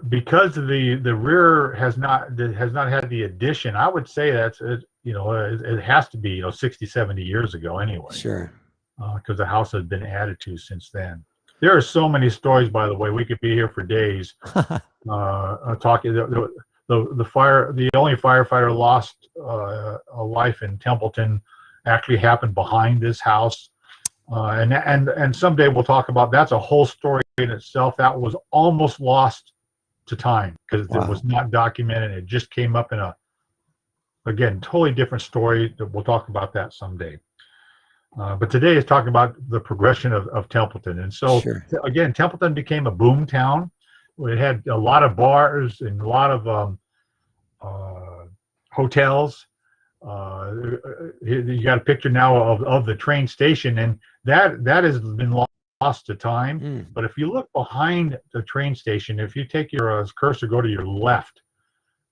because the rear has not had the addition. I would say it has to be 60, 70 years ago anyway. Sure. Because the house has been added to since then. There are so many stories, by the way. We could be here for days talking. The only firefighter lost a life in Templeton actually happened behind this house. And someday we'll talk about that's a whole story in itself. That was almost lost to time because it was not documented. It just came up in again, totally different story. We'll talk about that someday. But today is talking about the progression of Templeton. And so, again, Templeton became a boom town. It had a lot of bars and a lot of hotels. You got a picture now of the train station, and that has been lost to time. But if you look behind the train station, if you take your cursor, go to your left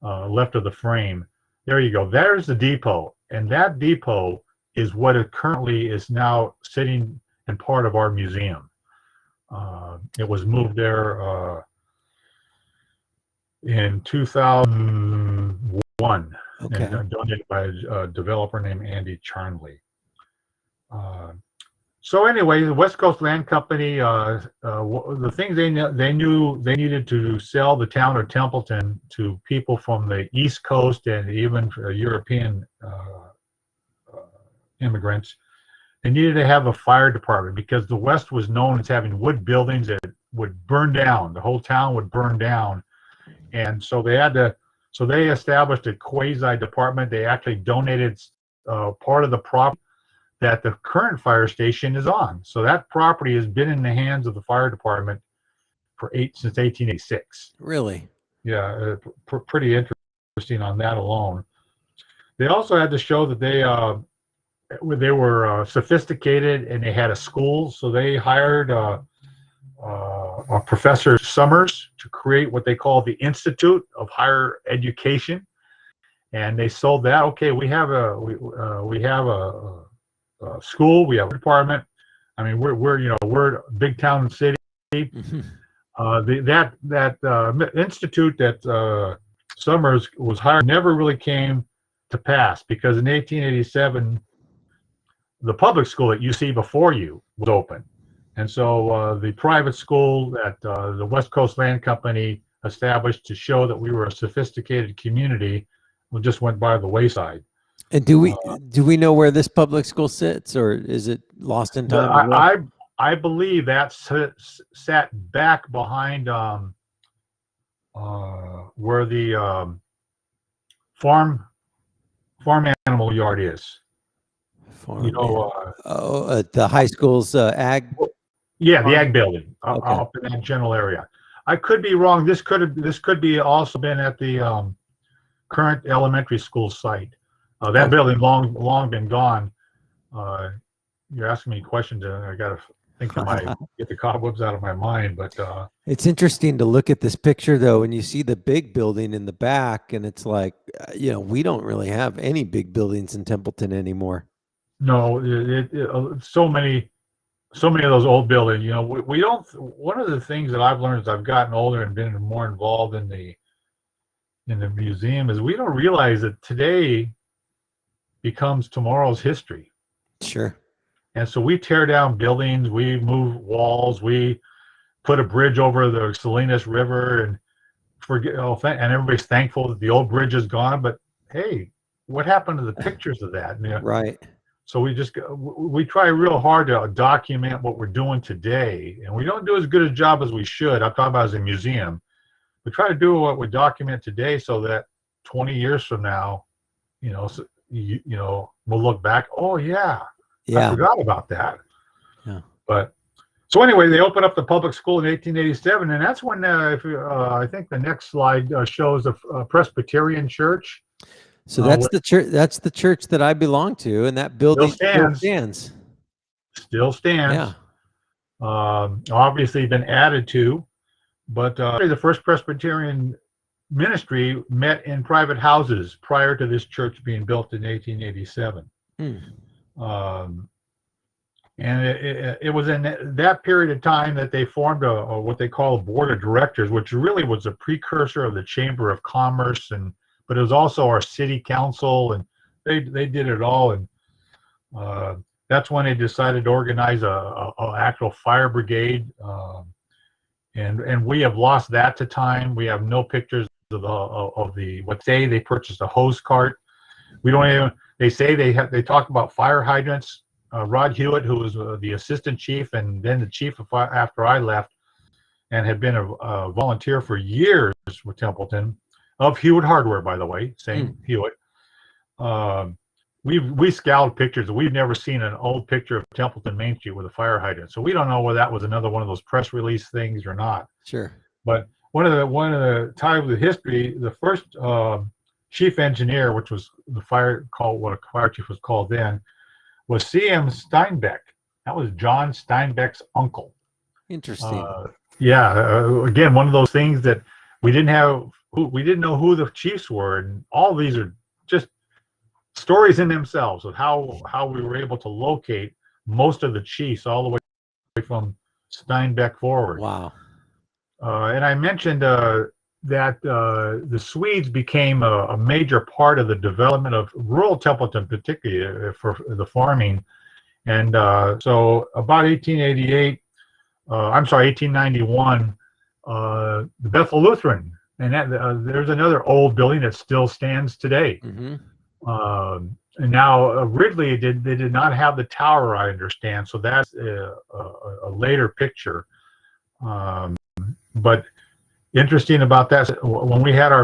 of the frame, there you go. There's the depot, and that depot is what it currently is now sitting in part of our museum. It was moved there in 2001. Okay. And donated by a developer named Andy Charnley. So anyway, the West Coast Land Company, the things they knew they needed to sell the town of Templeton to people from the East Coast and even European immigrants. They needed to have a fire department because the West was known as having wood buildings that would burn down. The whole town would burn down, and so they had to. So they established a quasi department. They actually donated part of the property that the current fire station is on. So that property has been in the hands of the fire department since 1886. Really? Yeah, pretty interesting on that alone. They also had to show that they were sophisticated and they had a school. So they hired Professor Summers to create what they call the Institute of Higher Education, and they sold that. Okay, we have a school, we have a department. I mean, we're a big town and city. That institute that Summers was hired never really came to pass because in 1887 the public school that you see before you was open. And so the private school that the West Coast Land Company established to show that we were a sophisticated community just went by the wayside. And do we know where this public school sits, or is it lost in time? I believe that sat back behind where the farm animal yard is. The high school's ag. Yeah, the ag building up in that general area. I could be wrong. This could be also been at the current elementary school site. That building long been gone. You're asking me questions, and I got to think of get the cobwebs out of my mind. But it's interesting to look at this picture though, and you see the big building in the back, and it's like we don't really have any big buildings in Templeton anymore. No, so many of those old buildings. We don't. One of the things that I've learned as I've gotten older and been more involved in the museum is we don't realize that today becomes tomorrow's history. Sure. And so we tear down buildings, we move walls, we put a bridge over the Salinas River, forget, and everybody's thankful that the old bridge is gone. But hey, what happened to the pictures of that? You know, Right. so we try real hard to document what we're doing today, and we don't do as good a job as we should. I'm talking about as a museum. We try to do what we document today, so that 20 years from now, you know, we'll look back. Oh yeah, I Yeah. forgot about that. Yeah. But so anyway, they opened up the public school in 1887, and that's when I think the next slide shows a Presbyterian church. So that's the church. That's the church that I belong to, and that building Still still stands. stands. Yeah. Obviously been added to, but the first Presbyterian ministry met in private houses prior to this church being built in 1887. And it was in that period of time that they formed a what they call a board of directors, which really was a precursor of the Chamber of Commerce, but it was also our city council, and they did it all. And that's when they decided to organize a actual fire brigade. And we have lost that to time. We have no pictures of the what they purchased a hose cart. We don't even. They say they talk about fire hydrants. Rod Hewitt, who was the assistant chief and then the chief after I left, and had been a volunteer for years with Templeton, of Hewitt Hardware, by the way, same Hewitt. We scoured pictures. We've never seen an old picture of Templeton Main Street with a fire hydrant, so we don't know whether that was another one of those press release things or not. Sure. But one of the times of history, the first chief engineer, which was what a fire chief was called then, was C.M. Steinbeck. That was John Steinbeck's uncle. Interesting. Again, one of those things that we didn't know who the chiefs were, and all these are just stories in themselves of how we were able to locate most of the chiefs all the way from Steinbeck forward. Wow. And I mentioned that the Swedes became a major part of the development of rural Templeton, particularly for the farming. And so about 1891, the Bethel Lutheran, and there's another old building that still stands today. Mm-hmm. And now Ridley they did not have the tower, I understand. So that's a later picture. But interesting about that, when we had our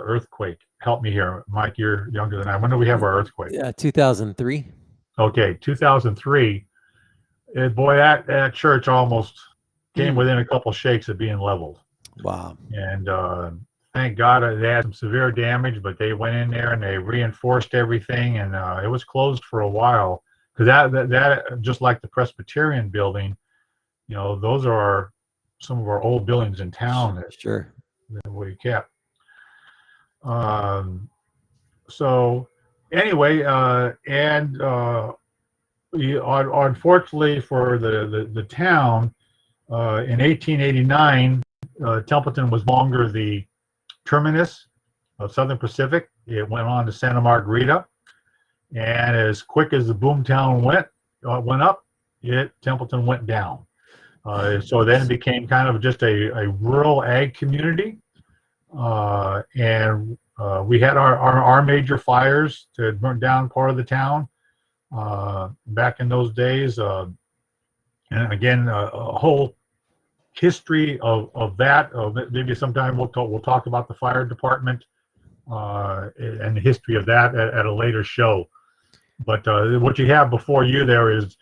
earthquake. Help me here, Mike. You're younger than I. When did we have our earthquake? Yeah, 2003. Okay, 2003. Boy, that church almost came within a couple shakes of being leveled. Wow. And thank God they had some severe damage, but they went in there and they reinforced everything, and it was closed for a while because that just like the Presbyterian building, those are some of our old buildings in town that we kept. So anyway, unfortunately for the town, in 1889, Templeton was no longer the terminus of Southern Pacific. It went on to Santa Margarita, and as quick as the boomtown went up, Templeton went down. So then it became kind of just a rural ag community, and we had our major fires to burn down part of the town back in those days. And again, a whole history of that. Maybe sometime we'll talk about the fire department and the history of that at a later show. But what you have before you there is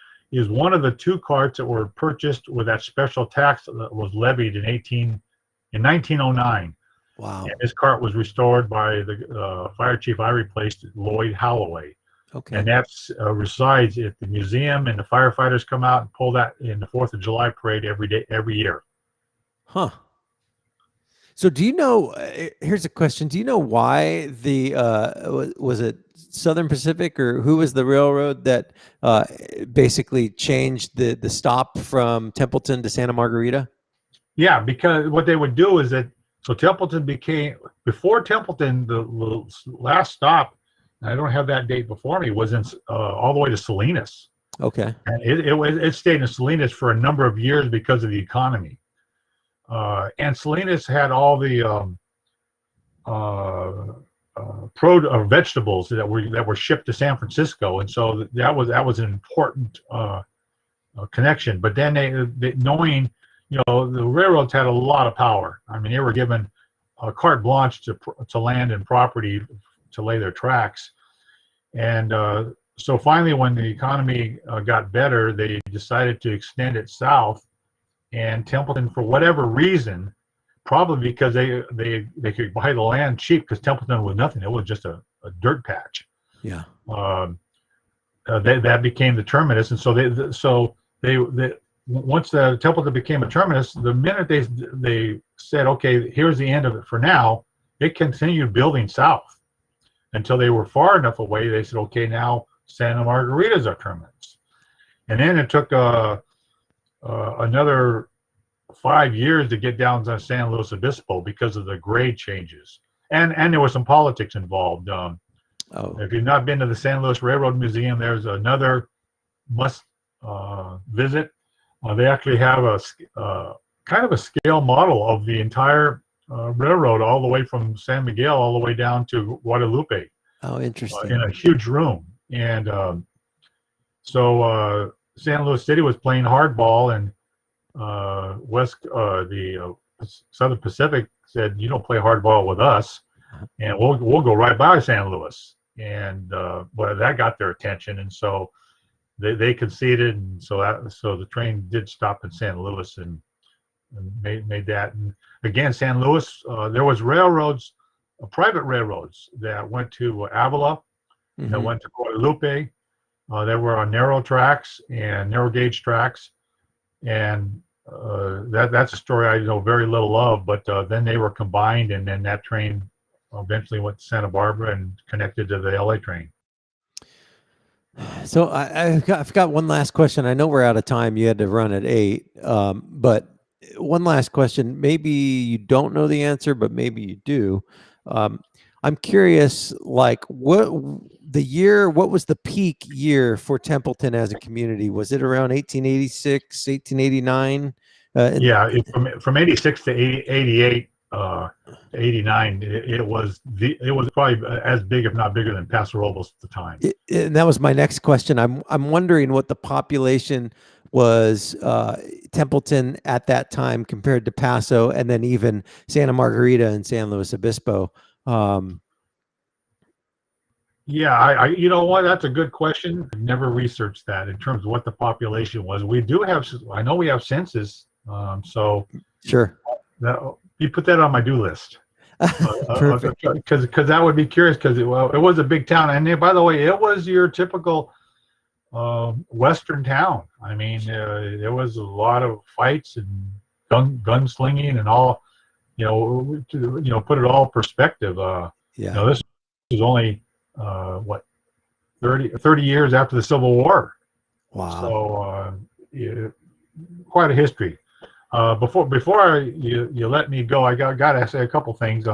one of the two carts that were purchased with that special tax that was levied in 1909. Wow. And this cart was restored by the fire chief I replaced, Lloyd Holloway. Okay. And that resides at the museum, and the firefighters come out and pull that in the 4th of July parade every year. Huh. So do you know, here's a question. Do you know why was it Southern Pacific, or who was the railroad that basically changed the stop from Templeton to Santa Margarita? Yeah, because what they would do is Templeton became, before Templeton, the last stop, I don't have that date before me, was all the way to Salinas. Okay. And it stayed in Salinas for a number of years because of the economy. And Salinas had all the vegetables that were shipped to San Francisco, and so that was an important connection. But then they knowing, the railroads had a lot of power. I mean, they were given carte blanche to land and property to lay their tracks, and so finally, when the economy got better, they decided to extend it south. And Templeton, for whatever reason, probably because they could buy the land cheap, because Templeton was nothing; it was just a dirt patch. Yeah. That became the terminus, and so they once the Templeton became a terminus, the minute they said, okay, here's the end of it for now, it continued building south until they were far enough away. They said, okay, now Santa Margarita is our terminus. And then it took another 5 years to get down to San Luis Obispo because of the grade changes, and there was some politics involved. If you've not been to the San Luis Railroad Museum, there's another must visit. They actually have a kind of a scale model of the entire railroad, all the way from San Miguel all the way down to Guadalupe. Oh, interesting. In a huge room. And so San Luis City was playing hardball, and the Southern Pacific said, "You don't play hardball with us, and we'll go right by San Luis." And but that got their attention, and so they conceded, and so the train did stop in San Luis and made that. And again, San Luis, there was railroads, private railroads that went to Avila, that went to Guadalupe. They were on narrow tracks and narrow gauge tracks, and that's a story I know very little of. But then they were combined, and then that train eventually went to Santa Barbara and connected to the LA train. So I've got one last question. I know we're out of time. You had to run at 8, but one last question. Maybe you don't know the answer, but maybe you do. I'm curious, like, what was the peak year for Templeton as a community? Was it around 1886, 1889? From 86 to 88, 89, it was probably as big, if not bigger, than Paso Robles at the time. And that was my next question. I'm wondering what the population was, Templeton at that time compared to Paso, and then even Santa Margarita and San Luis Obispo. Yeah, you know what? That's a good question. I've never researched that in terms of what the population was. I know we have census, so sure. You put that on my do list. Because that would be curious, because it was a big town, and by the way, it was your typical Western town. I mean, there was a lot of fights and gunslinging and all. Put it all in perspective. This was only 30 years after the Civil War. Wow. So quite a history. Before you let me go, I got to say a couple things.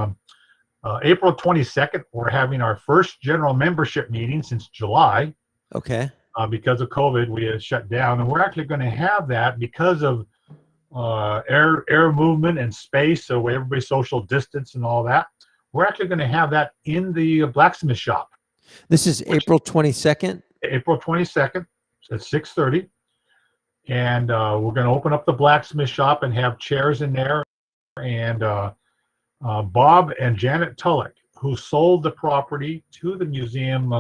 April 22nd, we're having our first general membership meeting since July. Okay. Because of COVID, we had shut down, and we're actually going to have that because of air movement and space, so everybody's social distance and all that. We're actually going to have that in the blacksmith shop. This is April 22nd? April 22nd at 6:30. And we're going to open up the blacksmith shop and have chairs in there. And Bob and Janet Tulloch, who sold the property to the museum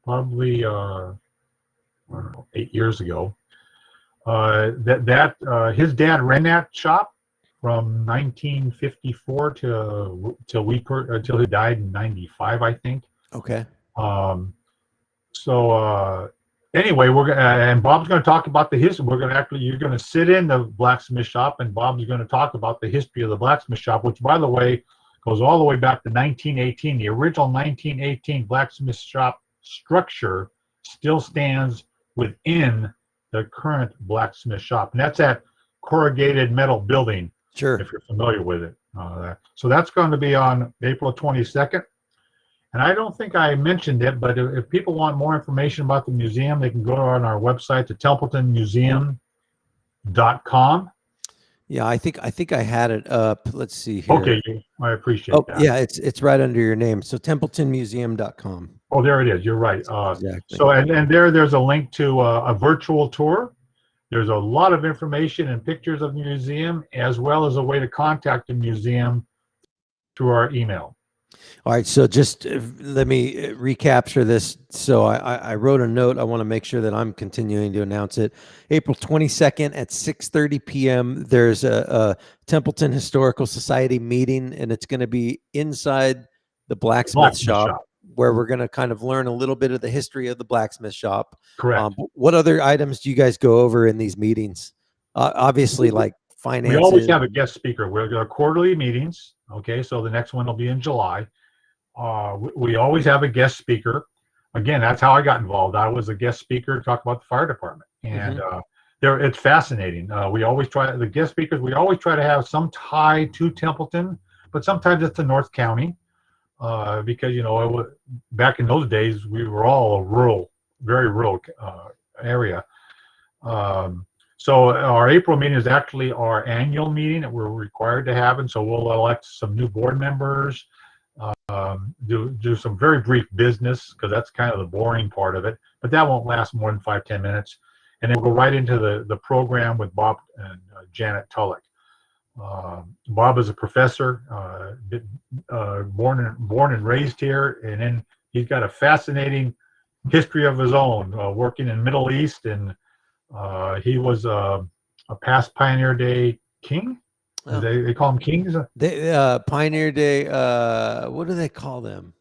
probably 8 years ago, his dad ran that shop from 1954 till he died in 95, I think. Okay. Anyway, and Bob's going to talk about the history. You're going to sit in the blacksmith shop, and Bob's going to talk about the history of the blacksmith shop, which, by the way, goes all the way back to 1918. The original 1918 blacksmith shop structure still stands within the current blacksmith shop, and that's that corrugated metal building. Sure. If you're familiar with it. So that's going to be on April 22nd. And I don't think I mentioned it, but if people want more information about the museum, they can go on our website, the TempletonMuseum.com. Yeah, I think I had it up. Let's see here. Okay, I appreciate Oh, that. yeah, it's right under your name. So templetonmuseum.com. Oh, there it is. You're right. Exactly. So, and there's a link to a virtual tour. There's a lot of information and pictures of the museum, as well as a way to contact the museum through our email. All right, so just let me recapture this. So I wrote a note. I want to make sure that I'm continuing to announce it. April 22nd at 6:30 p.m. There's a Templeton Historical Society meeting, and it's going to be inside the blacksmith shop, where we're going to kind of learn a little bit of the history of the blacksmith shop. Correct. What other items do you guys go over in these meetings? Obviously, like finances. We always have a guest speaker. We're our quarterly meetings. Okay, so the next one will be in July. We always have a guest speaker. Again, that's how I got involved. I was a guest speaker to talk about the fire department, and it's fascinating. We always try the guest speakers. We always try to have some tie to Templeton, but sometimes it's to North County, because back in those days we were all a rural, very rural area. So our April meeting is actually our annual meeting that we're required to have, and so we'll elect some new board members. Do some very brief business, because that's kind of the boring part of it, but that won't last more than 5-10 minutes, and then we'll go right into the program with Bob and Janet Tulloch. Bob is a professor, born and raised here, and then he's got a fascinating history of his own, working in Middle East, and he was a past Pioneer Day king. Oh. They call them kings. Pioneer Day. What do they call them?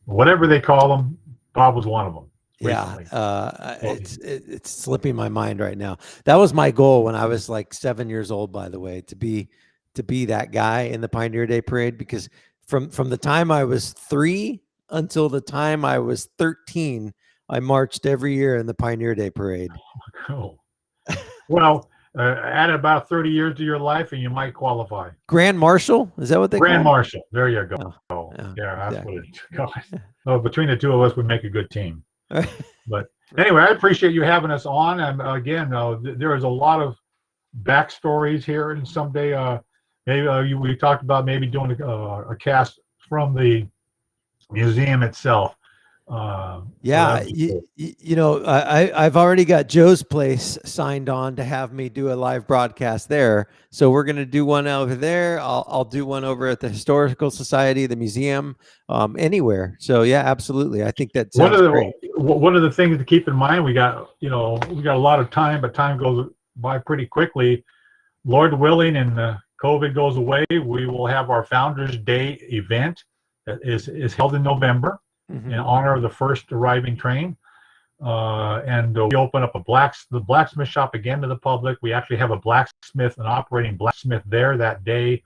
Whatever they call them, Bob was one of them. Recently. Yeah, it's slipping my mind right now. That was my goal when I was like 7 years old, by the way, to be that guy in the Pioneer Day parade, because from the time I was 3 until the time I was 13, I marched every year in the Pioneer Day parade. Oh, well. Add about 30 years to your life and you might qualify. Grand Marshal? Is that what they call it? Grand Marshal. There you go. Yeah, that's exactly. what it is. Between the two of us, we make a good team. But anyway, I appreciate you having us on. And again, there is a lot of backstories here. And someday, maybe we talked about maybe doing a cast from the museum itself. Yeah, cool. I've already got Joe's Place signed on to have me do a live broadcast there. So we're going to do one over there. I'll do one over at the Historical Society, the museum, anywhere. So yeah, absolutely. I think that sounds great. One of the things to keep in mind, we got a lot of time, but time goes by pretty quickly. Lord willing, and COVID goes away, we will have our Founders Day event that is held in November. In honor of the first arriving train, and we open up the blacksmith shop again to the public. We actually have an operating blacksmith there that day.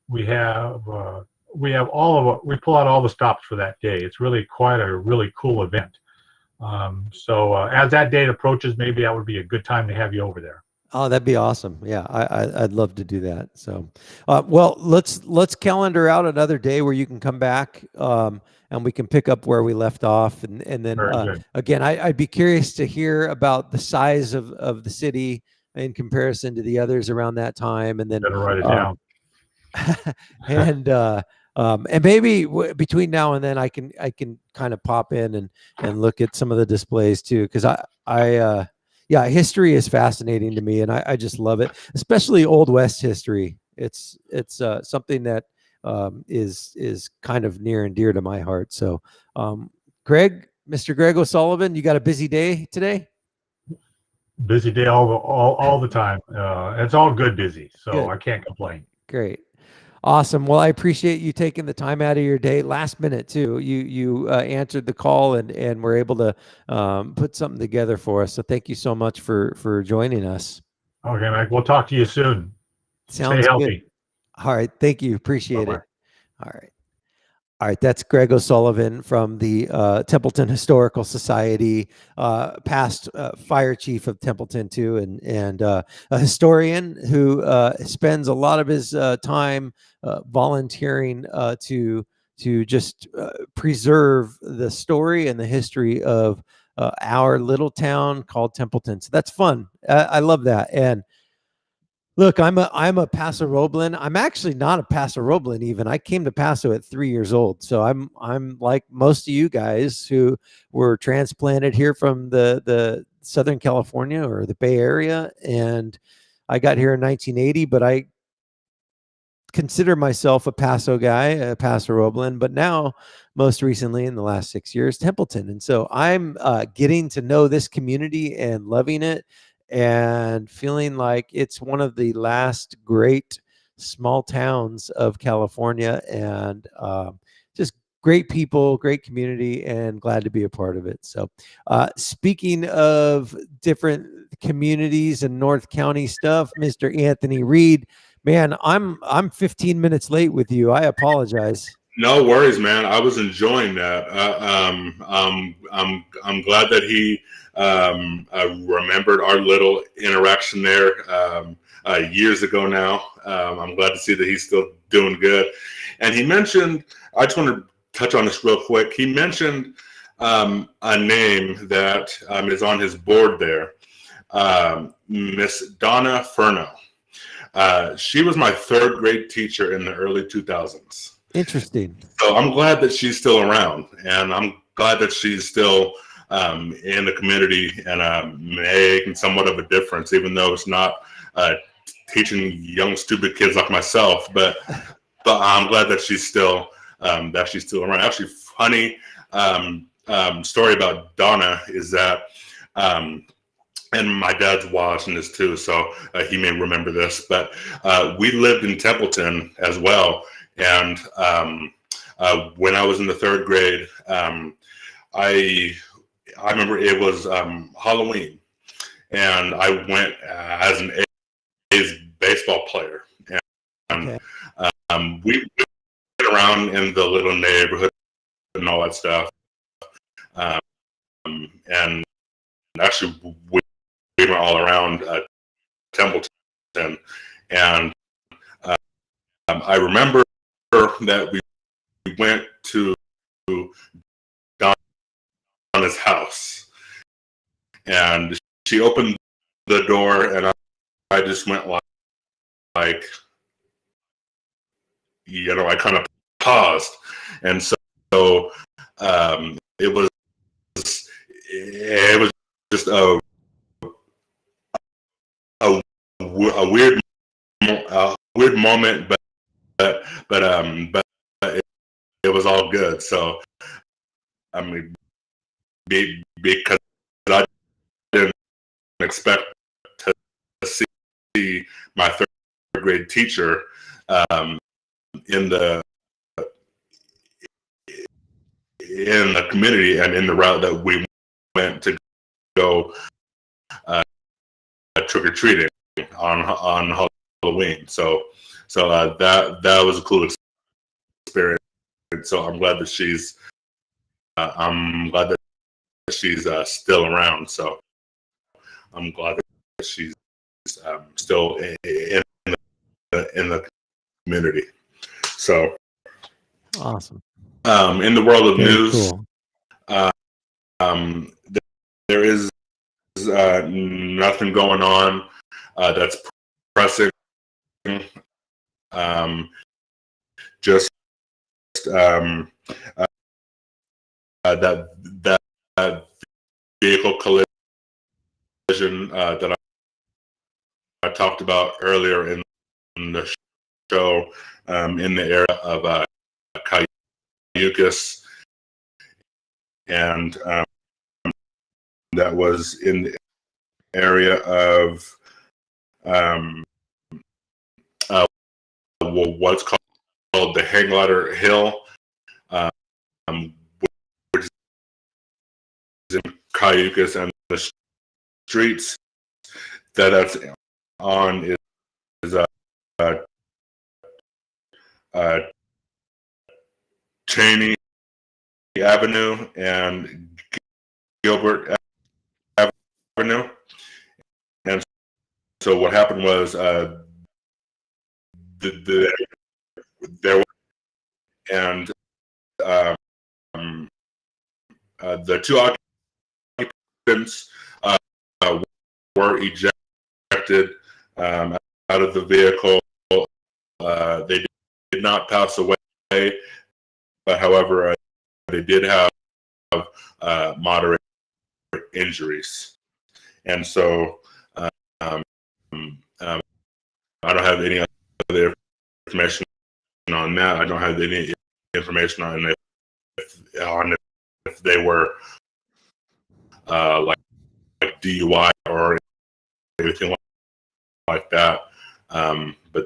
We pull out all the stops for that day. It's really quite a really cool event. So as that date approaches, maybe that would be a good time to have you over there. Oh, that'd be awesome. Yeah, I'd love to do that. So, well, let's calendar out another day where you can come back, and we can pick up where we left off. And then again, I'd be curious to hear about the size of the city in comparison to the others around that time. And then better write it down. And maybe between now and then I can kind of pop in and look at some of the displays too, because yeah, history is fascinating to me, and I just love it, especially Old West history. It's something that is kind of near and dear to my heart. So, Mr. Greg O'Sullivan, you got a busy day today? Busy day all the time. It's all good busy, so good. I can't complain. Great. Awesome. Well, I appreciate you taking the time out of your day, last minute too. You answered the call and were able to put something together for us. So thank you so much for joining us. Okay, Mike. We'll talk to you soon. Stay healthy. Good. All right. Thank you. Appreciate it. All right. All right, that's Greg O'Sullivan from the Templeton Historical Society, past fire chief of Templeton too, and a historian who spends a lot of his time volunteering to just preserve the story and the history of our little town called Templeton. So that's fun. I love that. And Look, I'm a Paso Roblan. I'm actually not a Paso Roblan even. I came to Paso at 3 years old. So I'm like most of you guys who were transplanted here from the Southern California or the Bay Area. And I got here in 1980, but I consider myself a Paso guy, a Paso Roblan, but now most recently in the last 6 years, Templeton. And so I'm getting to know this community and loving it and feeling like it's one of the last great small towns of California, and just great people, great community, and glad to be a part of it. So speaking of different communities and North County stuff, Mr. Anthony Reed, man, I'm 15 minutes late with you. I apologize. No worries, man. I was enjoying that. I'm glad that he remembered our little interaction there years ago now. I'm glad to see that he's still doing good. And he mentioned, I just want to touch on this real quick. He mentioned a name that is on his board there, Miss Donna Furno. She was my third grade teacher in the early 2000s. Interesting. So I'm glad that she's still around, and I'm glad that she's still in the community and making somewhat of a difference, even though it's not teaching young, stupid kids like myself. But I'm glad that she's still around. Actually, funny story about Donna is that. And my dad's watching this too, so he may remember this. But we lived in Templeton as well, and when I was in the third grade, I remember it was Halloween, and I went as an A's baseball player, and we went around in the little neighborhood and all that stuff, and actually we went all around Templeton, and I remember that we went to Donna's house, and she opened the door, and I just went like I kind of paused, and so it was just a weird moment, but it was all good. So I mean, because I didn't expect to see my third grade teacher in the community and in the route that we went to go trick or treating on Halloween. So that was a cool experience. So I'm glad that she's still around. So I'm glad that she's still in the community. So awesome. In the world of Very news, cool. There is nothing going on that's pressing. Just that vehicle collision that I talked about earlier in the show, in the area of Cayucas, and that was in the area of what's called the Hang Glider Hill, which is in Cayucas, and the streets that's on is Cheney Avenue and Gilbert Avenue. And so what happened was there and the two occupants were ejected out of the vehicle. They did not pass away, but however, they did have moderate injuries. And so I don't have any other information on that. I don't have any information on if they were like DUI or anything like that. But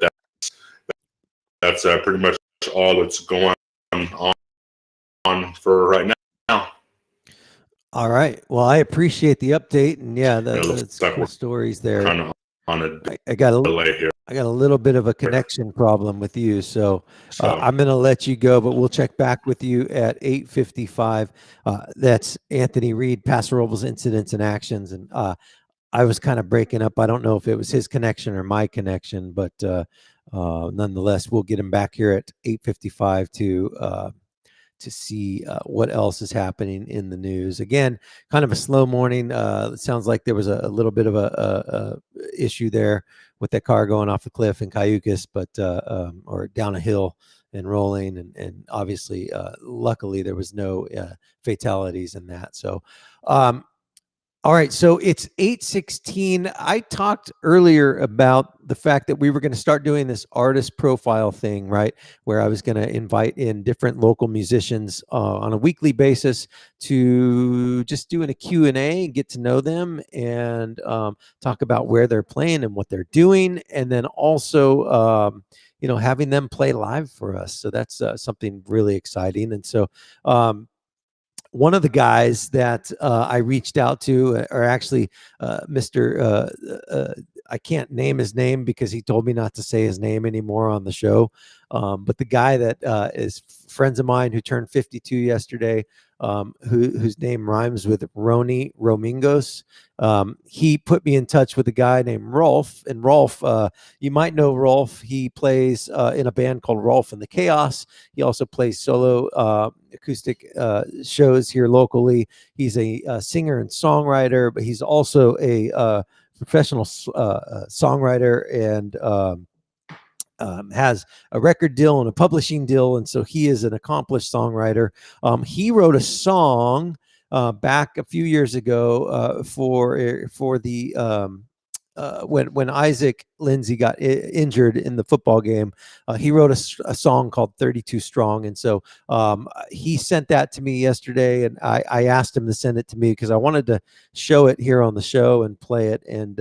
that's pretty much all that's going on for right now. All right. Well, I appreciate the update, and yeah, that's like cool stories there. Kind of on a I got a delay here. I got a little bit of a connection problem with you, so I'm going to let you go, but we'll check back with you at 8:55. That's Anthony Reed, Paso Robles Incidents and Actions, and I was kind of breaking up. I don't know if it was his connection or my connection, but nonetheless, we'll get him back here at 8:55 to see what else is happening in the news. Again, kind of a slow morning. It sounds like there was a little bit of a issue there with that car going off a cliff in Cayucas, but or down a hill and rolling, and obviously, luckily, there was no fatalities in that. So, all right, so it's 8:16. I talked earlier about the fact that we were going to start doing this artist profile thing, right? Where I was going to invite in different local musicians on a weekly basis to just doing a Q&A and get to know them and talk about where they're playing and what they're doing. And then also, having them play live for us. So that's something really exciting. And so, one of the guys that I reached out to, or actually Mr. I can't name his name because he told me not to say his name anymore on the show. But the guy that is friends of mine who turned 52 yesterday, whose name rhymes with Roni Romingos. He put me in touch with a guy named Rolf. And Rolf, you might know Rolf. He plays in a band called Rolf and the Chaos. He also plays solo acoustic shows here locally. He's a singer and songwriter, but he's also a professional songwriter and has a record deal and a publishing deal. And so he is an accomplished songwriter. He wrote a song back a few years ago for the when Isaac Lindsay got injured in the football game. He wrote a song called 32 Strong. And so he sent that to me yesterday, and I asked him to send it to me because I wanted to show it here on the show and play it. And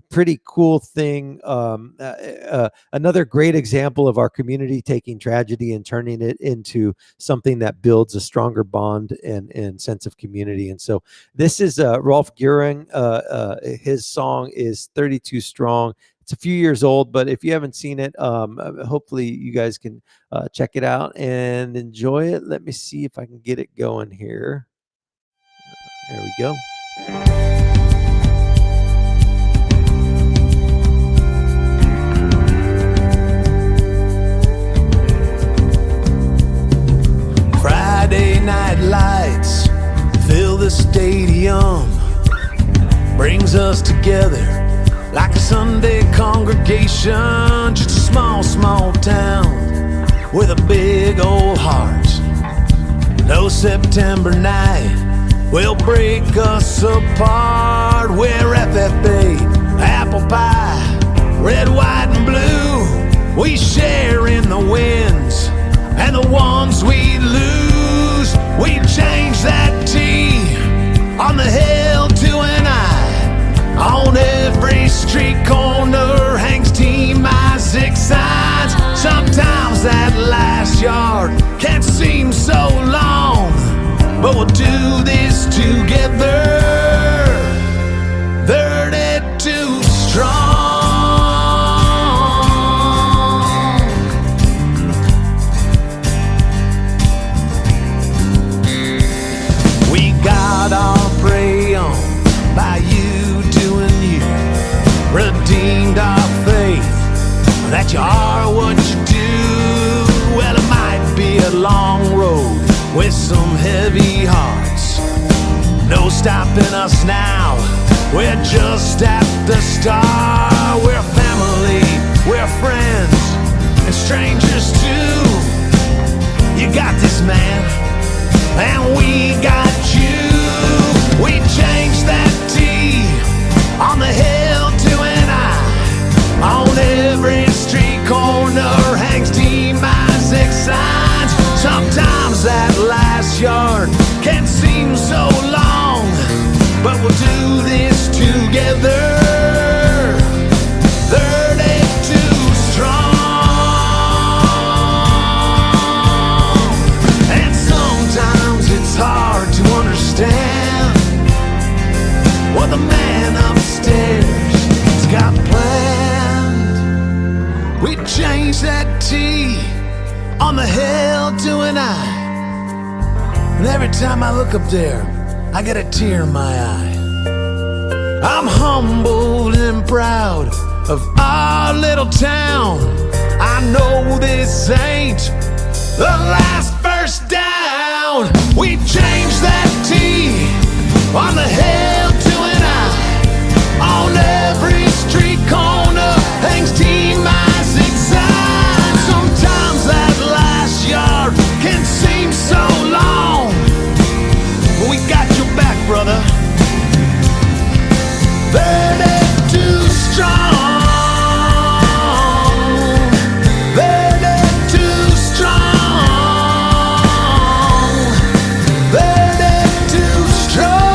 pretty cool thing. Another great example of our community taking tragedy and turning it into something that builds a stronger bond and sense of community. And so this is Rolf Guring. His song is 32 Strong. It's a few years old, but if you haven't seen it, hopefully you guys can check it out and enjoy it. Let me see if I can get it going here. There we go. Friday night lights fill the stadium, brings us together like a Sunday congregation. Just a small, small town with a big old heart. No September night will break us apart. We're FFA, apple pie, red, white, and blue. We share in the wins and the ones we lose. We change that T on the hill to an I. On every street corner hangs Team Isaac signs. Sometimes that last yard can't seem so long, but we'll do this together. 32 strong. Got our prey on by you doing you, redeemed our faith that you are what you do. Well, it might be a long road with some heavy hearts. No stopping us now, we're just at the start. We're family Dodgers too. You got this, man, and we got you. We changed that T on the hill to an I. On every street corner hangs T-Isaac signs. Sometimes that last yard can seem so long, but we'll do this together. 32 strong. And sometimes it's hard to understand what the man upstairs has got planned. We changed that T on the hill to an I. And every time I look up there, I get a tear in my eye. I'm humbled and proud of our little town. I know this ain't the last first down. We changed that T on the hill to an I. On every street corner hangs T-Isaac sign. Sometimes that last yard can seem so long, but we got your back, brother. 32 strong. 32 strong. 32 strong.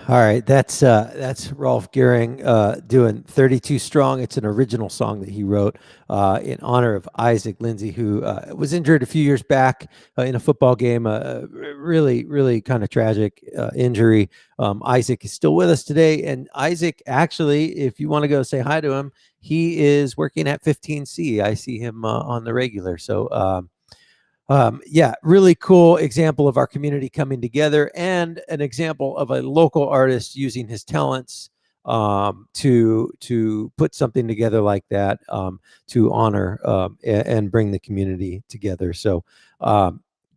All right, that's Rolf Gehring doing 32 Strong. It's an original song that he wrote in honor of Isaac Lindsay, who was injured a few years back in a football game, really, really kind of tragic injury. Isaac is still with us today, and Isaac, actually, if you want to go say hi to him, he is working at 15C. I see him on the regular, so yeah, really cool example of our community coming together, and an example of a local artist using his talents to put something together like that, to honor and bring the community together. So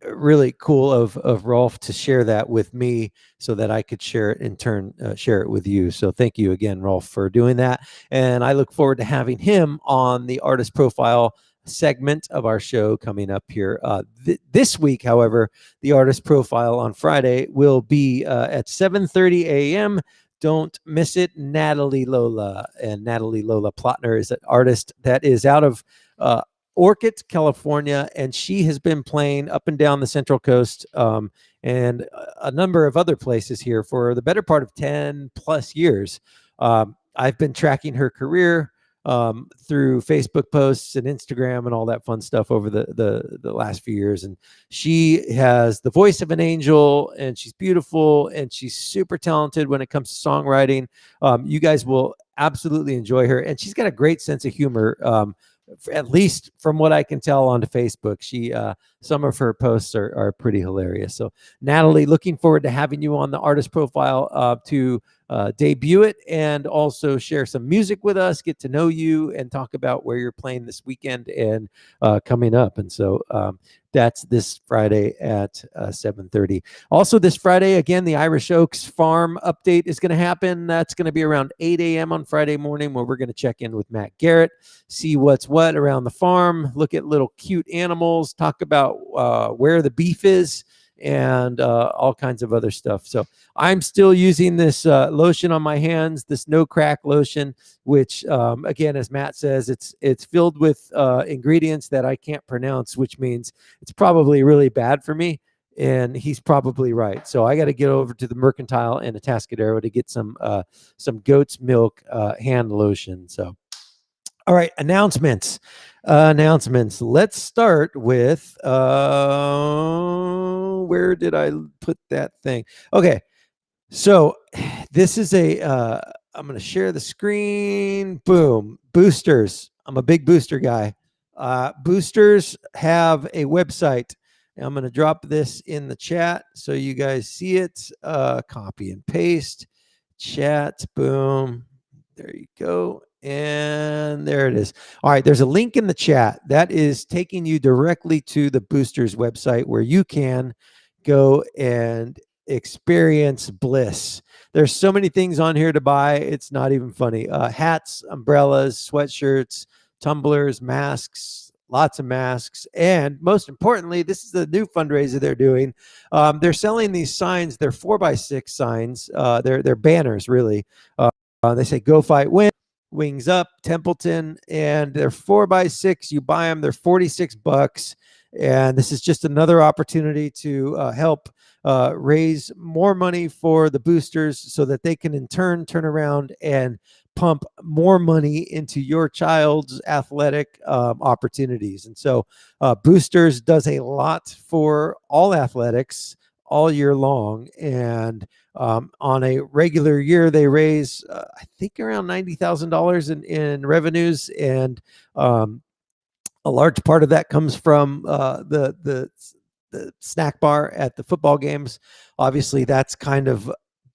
really cool of Rolf to share that with me so that I could share it in turn, share it with you. So thank you again, Rolf, for doing that. And I look forward to having him on the Artist Profile segment of our show coming up here this week. However, the Artist Profile on Friday will be at 7:30 a.m. Don't miss it. Natalie Lola Plotner is an artist that is out of Orchid, California, and she has been playing up and down the Central Coast and a number of other places here for the better part of 10 plus years. I've been tracking her career through Facebook posts and Instagram and all that fun stuff over the last few years. And she has the voice of an angel, and she's beautiful, and she's super talented when it comes to songwriting. You guys will absolutely enjoy her. And she's got a great sense of humor, at least from what I can tell on Facebook. Some of her posts are pretty hilarious. So Natalie, looking forward to having you on the Artist Profile to debut it and also share some music with us, get to know you, and talk about where you're playing this weekend and coming up. And so that's this Friday at 7:30. Also this Friday, again, the Irish Oaks Farm update is going to happen. That's going to be around 8 a.m. on Friday morning, where we're going to check in with Matt Garrett, see what's what around the farm, look at little cute animals, talk about where the beef is, and all kinds of other stuff. So I'm still using this lotion on my hands, this No Crack lotion, which again, as Matt says, it's filled with ingredients that I can't pronounce, which means it's probably really bad for me. And he's probably right. So I got to get over to the Mercantile and Atascadero to get some goat's milk hand lotion. So, all right, announcements. Let's start with where did I put that thing? Okay, so this is I'm going to share the screen. Boom, boosters. I'm a big booster guy. Boosters have a website. I'm going to drop this in the chat so you guys see it. Copy and paste. chat. Boom. There you go. And there it is. All right. There's a link in the chat that is taking you directly to the Boosters website where you can go and experience bliss. There's so many things on here to buy. It's not even funny. Hats, umbrellas, sweatshirts, tumblers, masks, lots of masks. And most importantly, this is the new fundraiser they're doing. They're selling these signs. They're 4x6 signs. They're banners, really. They say, "Go Fight Win," "Wings Up," Templeton, and they're 4x6. You buy them. They're $46. And this is just another opportunity to help raise more money for the boosters so that they can in turn turn around and pump more money into your child's athletic opportunities. And so Boosters does a lot for all athletics all year long. And on a regular year, they raise, I think, around $90,000 in revenues. And a large part of that comes from the snack bar at the football games. Obviously, that's kind of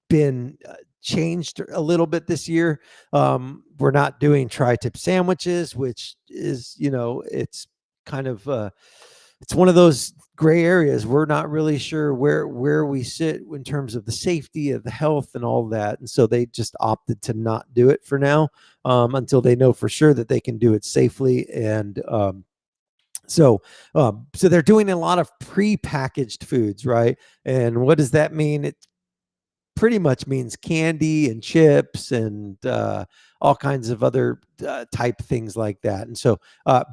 been changed a little bit this year. We're not doing tri-tip sandwiches, which is, it's kind of it's one of those gray areas. We're not really sure where we sit in terms of the safety of the health and all that. And so they just opted to not do it for now until they know for sure that they can do it safely. And so they're doing a lot of pre-packaged foods, right? And what does that mean? It pretty much means candy and chips and all kinds of other type things like that. And so,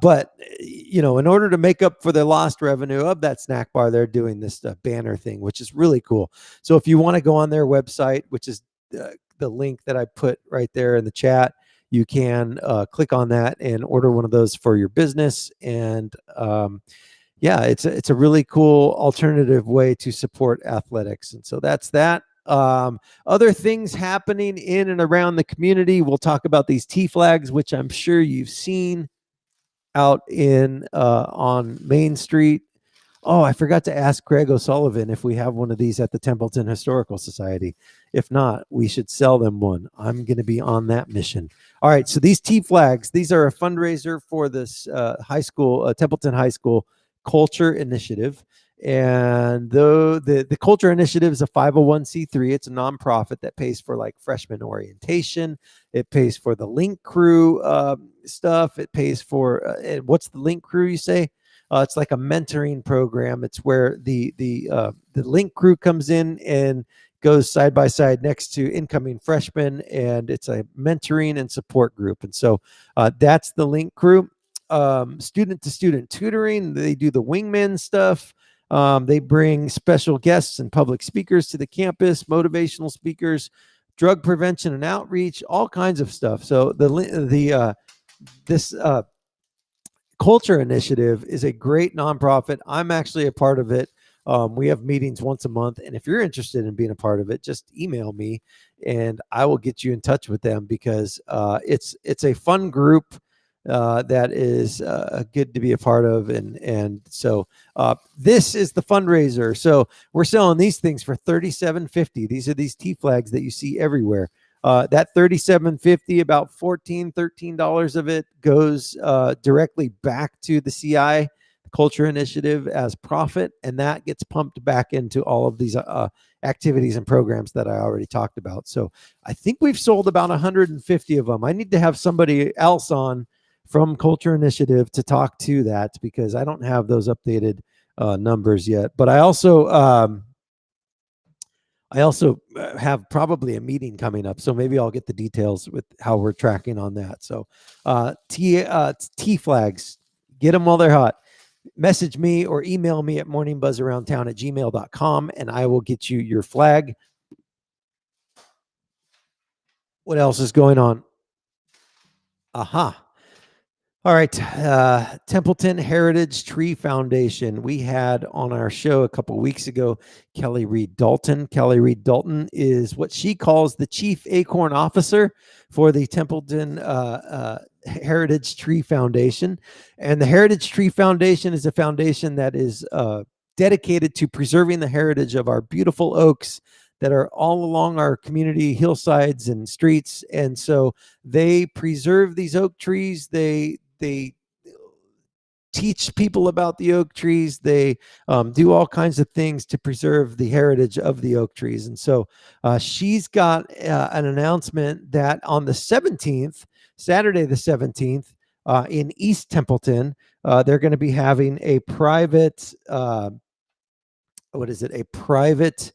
but in order to make up for the lost revenue of that snack bar, they're doing this banner thing, which is really cool. So if you want to go on their website, which is the link that I put right there in the chat, you can click on that and order one of those for your business. And it's a really cool alternative way to support athletics. And so that's that. Other things happening in and around the community. We'll talk about these T flags, which I'm sure you've seen out in on Main Street. Oh, I forgot to ask Greg O'Sullivan if we have one of these at the Templeton Historical Society. If not, we should sell them one. I'm going to be on that mission. All right, so these T flags, these are a fundraiser for this high school, Templeton High School Culture Initiative. And the Culture Initiative is a 501c3. It's a nonprofit that pays for like freshman orientation. It pays for the Link Crew stuff. It pays for what's the Link Crew, you say? It's like a mentoring program. It's where the Link Crew comes in and goes side by side next to incoming freshmen, and it's a mentoring and support group. And so that's the Link Crew. Student to student tutoring. They do the wingman stuff. They bring special guests and public speakers to the campus, motivational speakers, drug prevention and outreach, all kinds of stuff. So this Culture Initiative is a great nonprofit. I'm actually a part of it. We have meetings once a month, and if you're interested in being a part of it, just email me and I will get you in touch with them, because it's a fun group that is good to be a part of. And so this is the fundraiser. So we're selling these things for $37.50. These are these T flags that you see everywhere. That $37.50, about $13 of it goes directly back to the CI, the Culture Initiative, as profit, and that gets pumped back into all of these activities and programs that I already talked about. So I think we've sold about 150 of them. I need to have somebody else on from Culture Initiative to talk to that, because I don't have those updated numbers yet. But I also have probably a meeting coming up, so maybe I'll get the details with how we're tracking on that. So T flags, get them while they're hot. Message me or email me at morningbuzzaroundtown@gmail.com, and I will get you your flag. What else is going on? Aha. All right, Templeton Heritage Tree Foundation. We had on our show a couple weeks ago Kelly Reed Dalton. Kelly Reed Dalton is what she calls the Chief Acorn Officer for the Templeton Heritage Tree Foundation. And the Heritage Tree Foundation is a foundation that is dedicated to preserving the heritage of our beautiful oaks that are all along our community hillsides and streets. And so they preserve these oak trees. They teach people about the oak trees. They do all kinds of things to preserve the heritage of the oak trees. And so she's got an announcement that on the 17th, Saturday the 17th, in East Templeton, they're going to be having a private, a private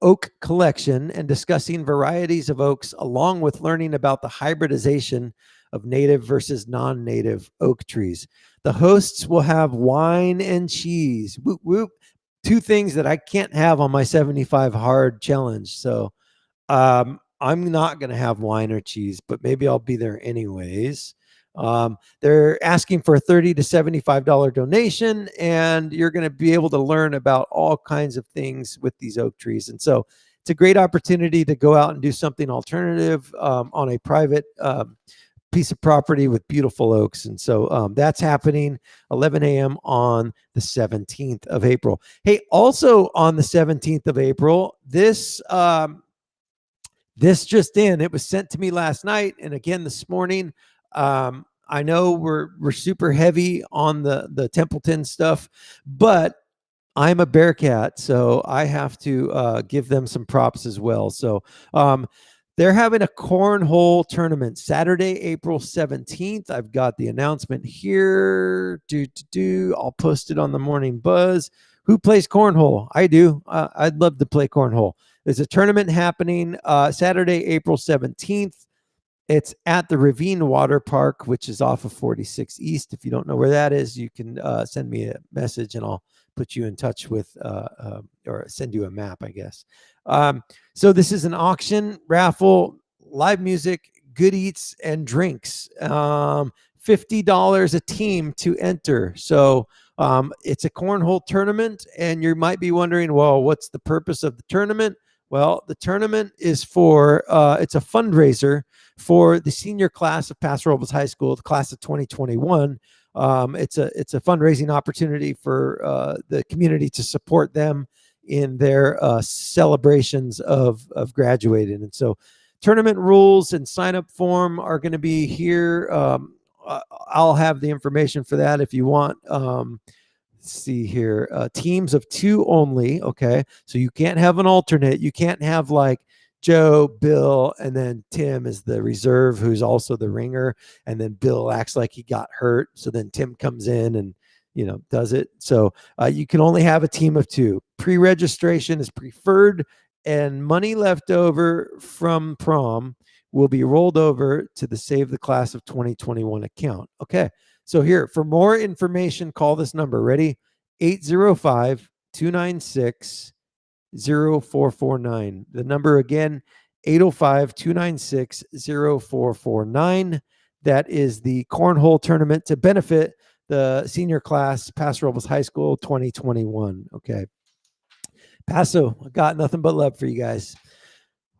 oak collection and discussing varieties of oaks, along with learning about the hybridization of native versus non-native oak trees. The hosts will have wine and cheese. Whoop, whoop. Two things that I can't have on my 75 hard challenge. So I'm not going to have wine or cheese, but maybe I'll be there anyways. They're asking for a $30 to $75 donation, and you're going to be able to learn about all kinds of things with these oak trees. And so it's a great opportunity to go out and do something alternative on a private piece of property with beautiful oaks. And so that's happening 11 a.m. on the 17th of April. Hey, also on the 17th of April, this just in, it was sent to me last night and again this morning. I know we're super heavy on the Templeton stuff, but I'm a Bearcat, so I have to give them some props as well. So they're having a cornhole tournament Saturday, April 17th. I've got the announcement here. I'll post it on the Morning Buzz. Who plays cornhole? I do. I'd love to play cornhole. There's a tournament happening Saturday, April 17th. It's at the Ravine Water Park, which is off of 46 East. If you don't know where that is, you can send me a message and I'll put you in touch with or send you a map, I guess. So this is an auction, raffle, live music, good eats, and drinks. $50 a team to enter. So it's a cornhole tournament, and you might be wondering, well, what's the purpose of the tournament? Well, the tournament is for, it's a fundraiser for the senior class of Paso Robles High School, the class of 2021. It's a fundraising opportunity for the community to support them in their celebrations of graduating. And so tournament rules and sign-up form are going to be here. I'll have the information for that if you want. Let's see here. Teams of 2 only. Okay. So you can't have an alternate. You can't have like Joe, Bill, and then Tim is the reserve, who's also the ringer. And then Bill acts like he got hurt. So then Tim comes in and, does it. So you can only have a team of 2. Pre-registration is preferred, and money left over from prom will be rolled over to the Save the Class of 2021 account. Okay. So here, for more information, call this number. Ready? 805-296-0449. The number again, 805-296-0449. That is the cornhole tournament to benefit the senior class, Paso Robles High School 2021. Okay. Paso, I got nothing but love for you guys.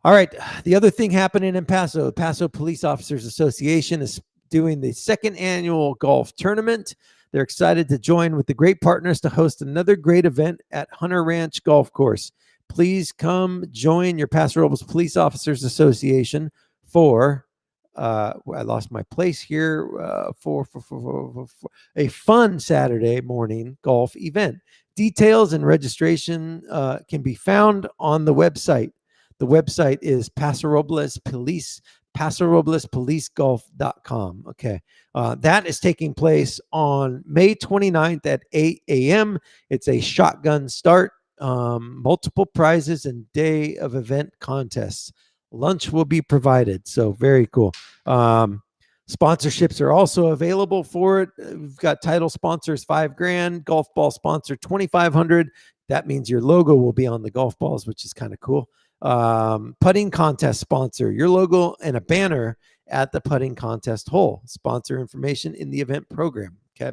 All right. The other thing happening in Paso, the Paso Police Officers Association is doing the 2nd annual golf tournament. They're excited to join with the great partners to host another great event at Hunter Ranch Golf Course. Please come join your Paso Robles Police Officers Association for I lost my place here for a fun Saturday morning golf event. Details and registration can be found on the website. The website is PasoRoblesPoliceGolf.com. Okay. That is taking place on May 29th at 8 a.m. It's a shotgun start, multiple prizes, and day of event contests. Lunch will be provided. So very cool. Sponsorships are also available for it. We've got title sponsors, $5,000, golf ball sponsor, $2,500. That means your logo will be on the golf balls, which is kind of cool. Putting contest sponsor, your logo and a banner at the putting contest hole. Sponsor information in the event program. Okay.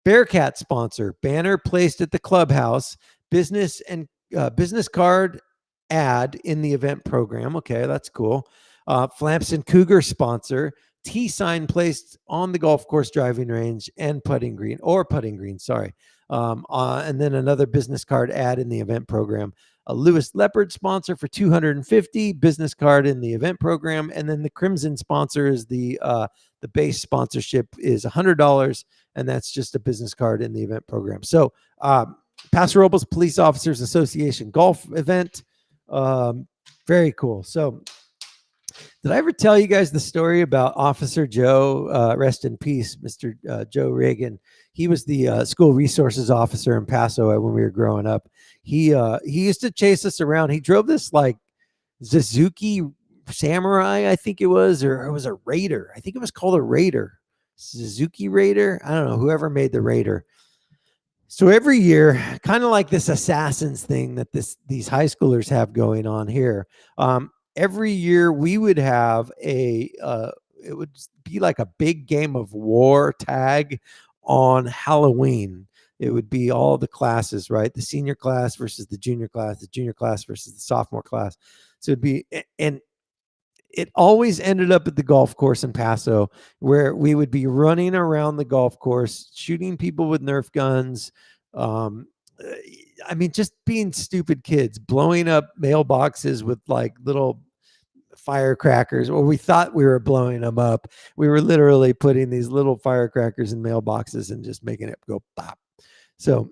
Bearcat sponsor, banner placed at the clubhouse, business and business card ad in the event program. Okay, that's cool. Flamson Cougar sponsor, T sign placed on the golf course driving range and putting green, sorry. And then another business card ad in the event program. a Lewis Leopard sponsor for $250, business card in the event program, and then the Crimson sponsor is the base sponsorship is $100, and that's just a business card in the event program. So Paso Robles Police Officers Association golf event, very cool. So did I ever tell you guys the story about Officer Joe? Rest in peace, Mr. Joe Reagan. He was the school resources officer in Paso when we were growing up. He used to chase us around. He drove this like Suzuki Samurai, I think it was, or it was a Raider. I think it was called a Raider, Suzuki Raider. I don't know, whoever made the Raider. So every year, kind of like this assassins thing that these high schoolers have going on here. Every year we would have it would be like a big game of war tag on Halloween. It would be all the classes, right? The senior class versus the junior class versus the sophomore class. So it'd be, and it always ended up at the golf course in Paso, where we would be running around the golf course, shooting people with Nerf guns. I mean, just being stupid kids, blowing up mailboxes with like little firecrackers, or we thought we were blowing them up. We were literally putting these little firecrackers in mailboxes and just making it go pop. So,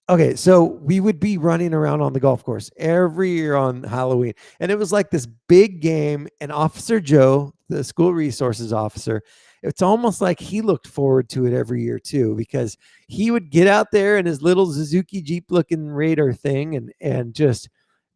okay, so we would be running around on the golf course every year on Halloween, and it was like this big game. And Officer Joe, the school resources officer, it's almost like he looked forward to it every year too, because he would get out there in his little Suzuki Jeep looking Raider thing and just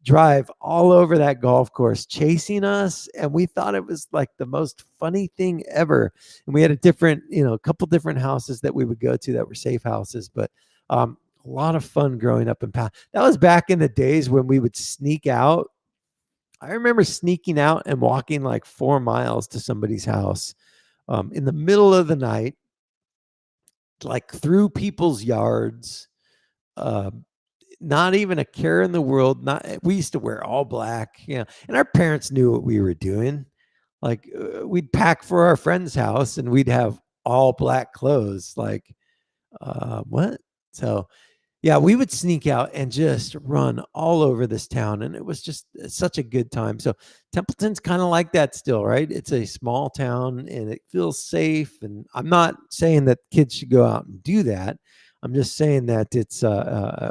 drive all over that golf course chasing us. And we thought it was like the most funny thing ever. And we had a couple different houses that we would go to that were safe houses, but a lot of fun growing up in Paso. That was back in the days when we would sneak out. I remember sneaking out and walking like 4 miles to somebody's house in the middle of the night, like through people's yards, not even a care in the world. We used to wear all black, and our parents knew what we were doing. Like we'd pack for our friend's house and we'd have all black clothes. Like, what? So yeah, we would sneak out and just run all over this town. And it was just such a good time. So Templeton's kind of like that still, right? It's a small town and it feels safe. And I'm not saying that kids should go out and do that. I'm just saying that it's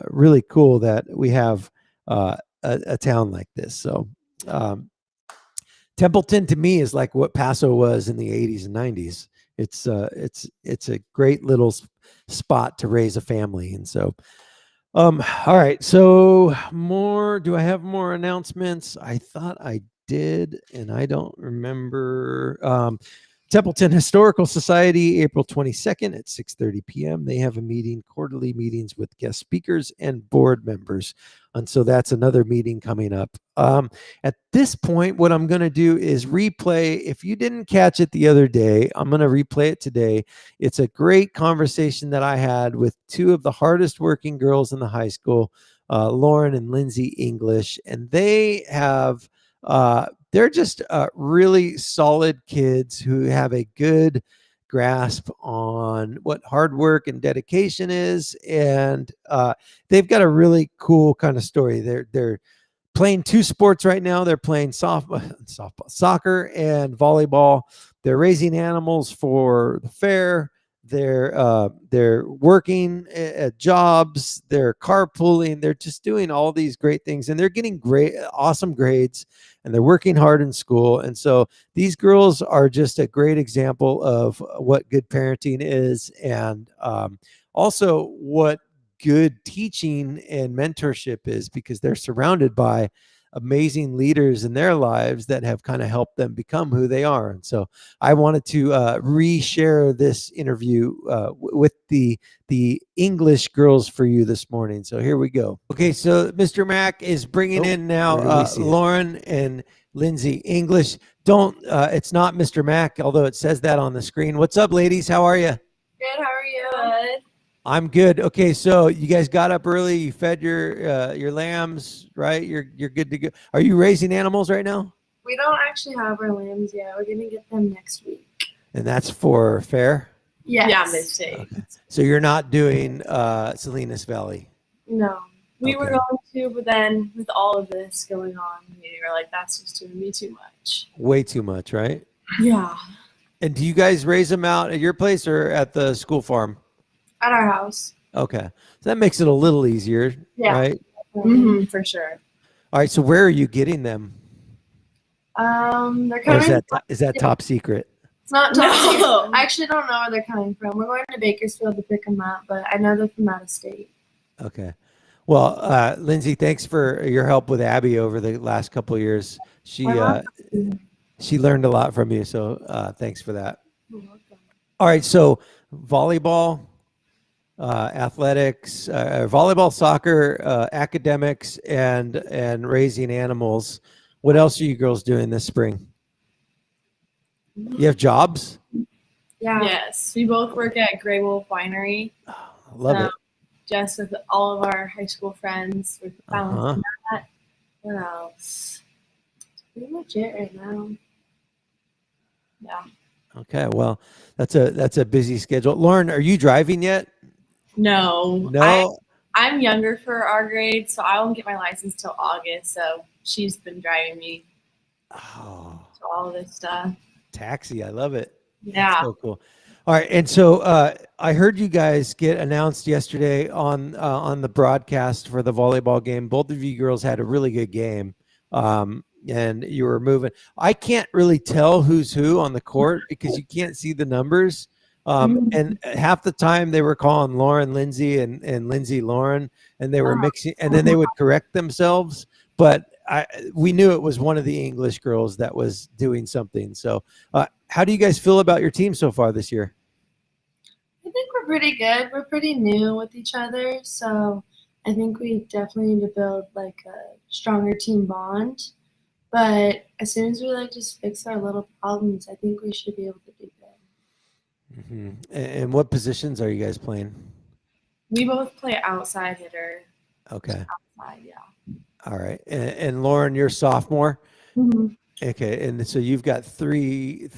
really cool that we have a town like this. So Templeton to me is like what Paso was in the 80s and 90s. It's a great little spot to raise a family. And so all right, so do I have more announcements? I thought I did, and I don't remember. Templeton Historical Society, April 22nd at 6:30 p.m. They have a meeting, quarterly meetings with guest speakers and board members. And so that's another meeting coming up. At this point, what I'm going to do is replay. If you didn't catch it the other day, I'm going to replay it today. It's a great conversation that I had with two of the hardest working girls in the high school, Lauren and Lindsay English. And they have they're just really solid kids who have a good grasp on what hard work and dedication is. And they've got a really cool kind of story. They're playing two sports right now. They're playing softball, soccer and volleyball. They're raising animals for the fair. They're working at jobs. They're carpooling. They're just doing all these great things, and they're getting awesome grades, and they're working hard in school. And so these girls are just a great example of what good parenting is, and also what good teaching and mentorship is, because they're surrounded by amazing leaders in their lives that have kind of helped them become who they are. And so I wanted to reshare this interview with the English girls for you this morning. So here we go. Okay, so Mr. Mack is bringing in now Lauren and Lindsay English. It's not Mr. Mack, although it says that on the screen. What's up, ladies? How are you? Good. How are you? Good. I'm good. Okay, so you guys got up early. You fed your lambs, right? You're good to go. Are you raising animals right now? We don't actually have our lambs yet. We're gonna get them next week. And that's for fair? Yes. Yeah, midday. Okay. So you're not doing Salinas Valley? No. We were Okay. going to, but then with all of this going on, we were like, that's just going to be too much. Way too much, right? Yeah. And do you guys raise them out at your place or at the school farm? At our house. Okay. So that makes it a little easier, Yeah. right? For sure. All right. So where are you getting them? They're Or coming. is that top secret? It's not top No. secret. I actually don't know where they're coming from. We're going to Bakersfield to pick them up, but I know they're from out of state. Okay. Well, Lindsay, thanks for your help with Abby over the last couple of years. She learned a lot from you, so thanks for that. You're welcome. All right, so volleyball, athletics, volleyball, soccer, academics, and raising animals. What else are you girls doing this spring? You have jobs? Yeah. Yes, we both work at Grey Wolf Winery. I love it. Just with all of our high school friends. We're balancing that. What else? That's pretty much it right now. Yeah. Okay, well, that's a busy schedule. Lauren, are you driving yet? No. No. I'm younger for our grade, so I won't get my license till August. So she's been driving me Oh, to all of this stuff. taxi, I love it. Yeah. So cool. All right, and so I heard you guys get announced yesterday on the broadcast for the volleyball game. Both of you girls had a really good game, and you were moving. I can't really tell who's who on the court because you can't see the numbers. And half the time they were calling Lauren Lindsay and Lindsay Lauren, and they were mixing, and then they would correct themselves. But we knew it was one of the English girls that was doing something. So how do you guys feel about your team so far this year? I think we're pretty good. We're pretty new with each other, so I think we definitely need to build like a stronger team bond. But as soon as we like just fix our little problems, I think we should be able to do good. Mm-hmm. And what positions are you guys playing? We both play outside hitter. Okay. Outside, yeah. All right. And Lauren, you're sophomore. Mm-hmm. Okay. And so you've got three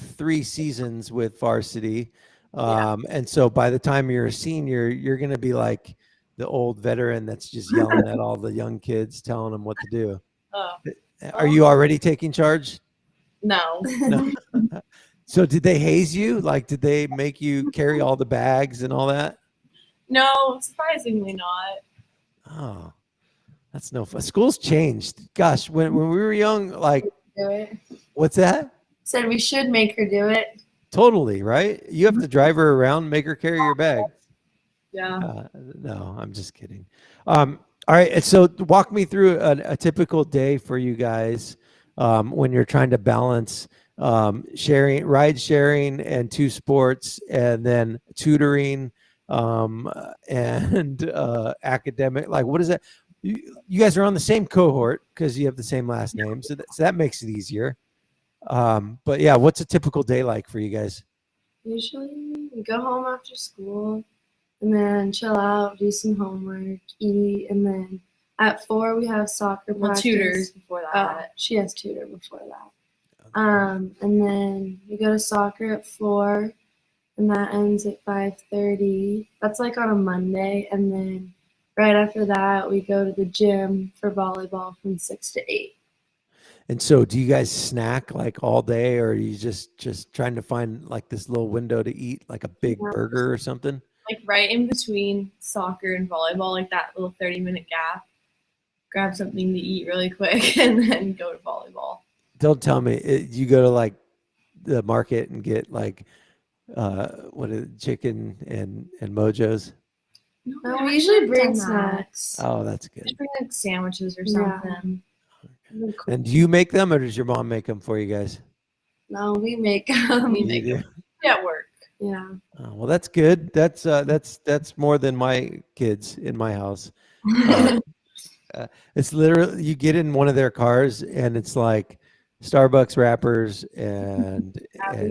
seasons with varsity. And so by the time you're a senior, you're going to be like the old veteran that's just yelling at all the young kids, telling them what to do. Oh, Are you already taking charge? no. No. So did they haze you? Like, did they make you carry all the bags and all that? No, surprisingly not. Oh, that's no fun. School's changed. Gosh, when we were young, like, Do it. what's that? Said we should make her do it. Totally, right? You have to drive her around, make her carry your bag. Yeah. No, I'm just kidding. All right, and so walk me through a typical day for you guys when you're trying to balance ride sharing and two sports, and then tutoring and academic. Like, what is that? You guys are on the same cohort because you have the same last name, so that makes it easier. But yeah, what's a typical day like for you guys? Usually we go home after school and then chill out, do some homework, eat, and then at 4 we have soccer Well, practice. tutors before that. She has tutor before that. And then we go to soccer at 4 and that ends at 5:30. That's like on a Monday. And then right after that we go to the gym for volleyball from 6 to 8. And so do you guys snack like all day, or are you just trying to find like this little window to eat like a big burger or something? Like right in between soccer and volleyball, like that little 30-minute gap. Grab something to eat really quick and then go to volleyball. Don't tell me you go to like the market and get like what is it, chicken and Mojo's. No, we usually bring snacks. Oh, that's good. Just bring like sandwiches or Yeah. something. And do you make them, or does your mom make them for you guys? No, we make We You make do? them at work. yeah. Oh, well, that's good. That's more than my kids in my house. It's literally, you get in one of their cars and it's like Starbucks wrappers and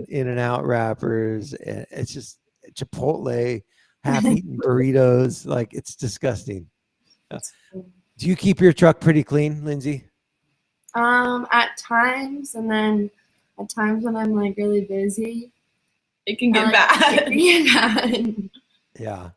In-N-Out wrappers, and it's just Chipotle, half-eaten burritos. Like, it's disgusting. Do you keep your truck pretty clean, Lindsay? At times, and then at times when I'm like really busy, It can I get like- bad. it can get bad. Yeah.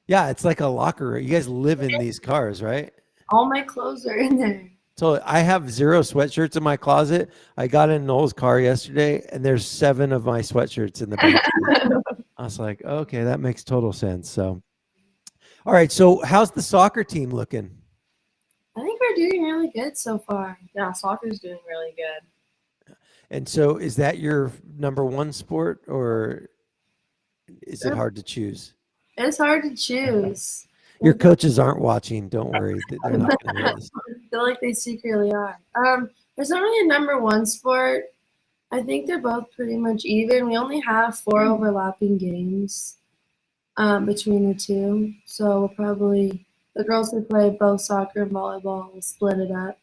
Yeah, it's like a locker room. You guys live in these cars, right? All my clothes are in there. So I have 0 sweatshirts in my closet. I got in Noel's car yesterday, and there's 7 of my sweatshirts in the back seat. I was like, okay, that makes total sense. So, all right. So, how's the soccer team looking? I think we're doing really good so far. Yeah, soccer's doing really good. And so, is that your number one sport, or is it hard to choose? It's hard to choose. Your coaches aren't watching. Don't worry. They're not going to hear this. I feel like they secretly are. There's not really a number one sport. I think they're both pretty much even. We only have 4 overlapping games between the two. So we'll probably, the girls who play both soccer and volleyball will split it up.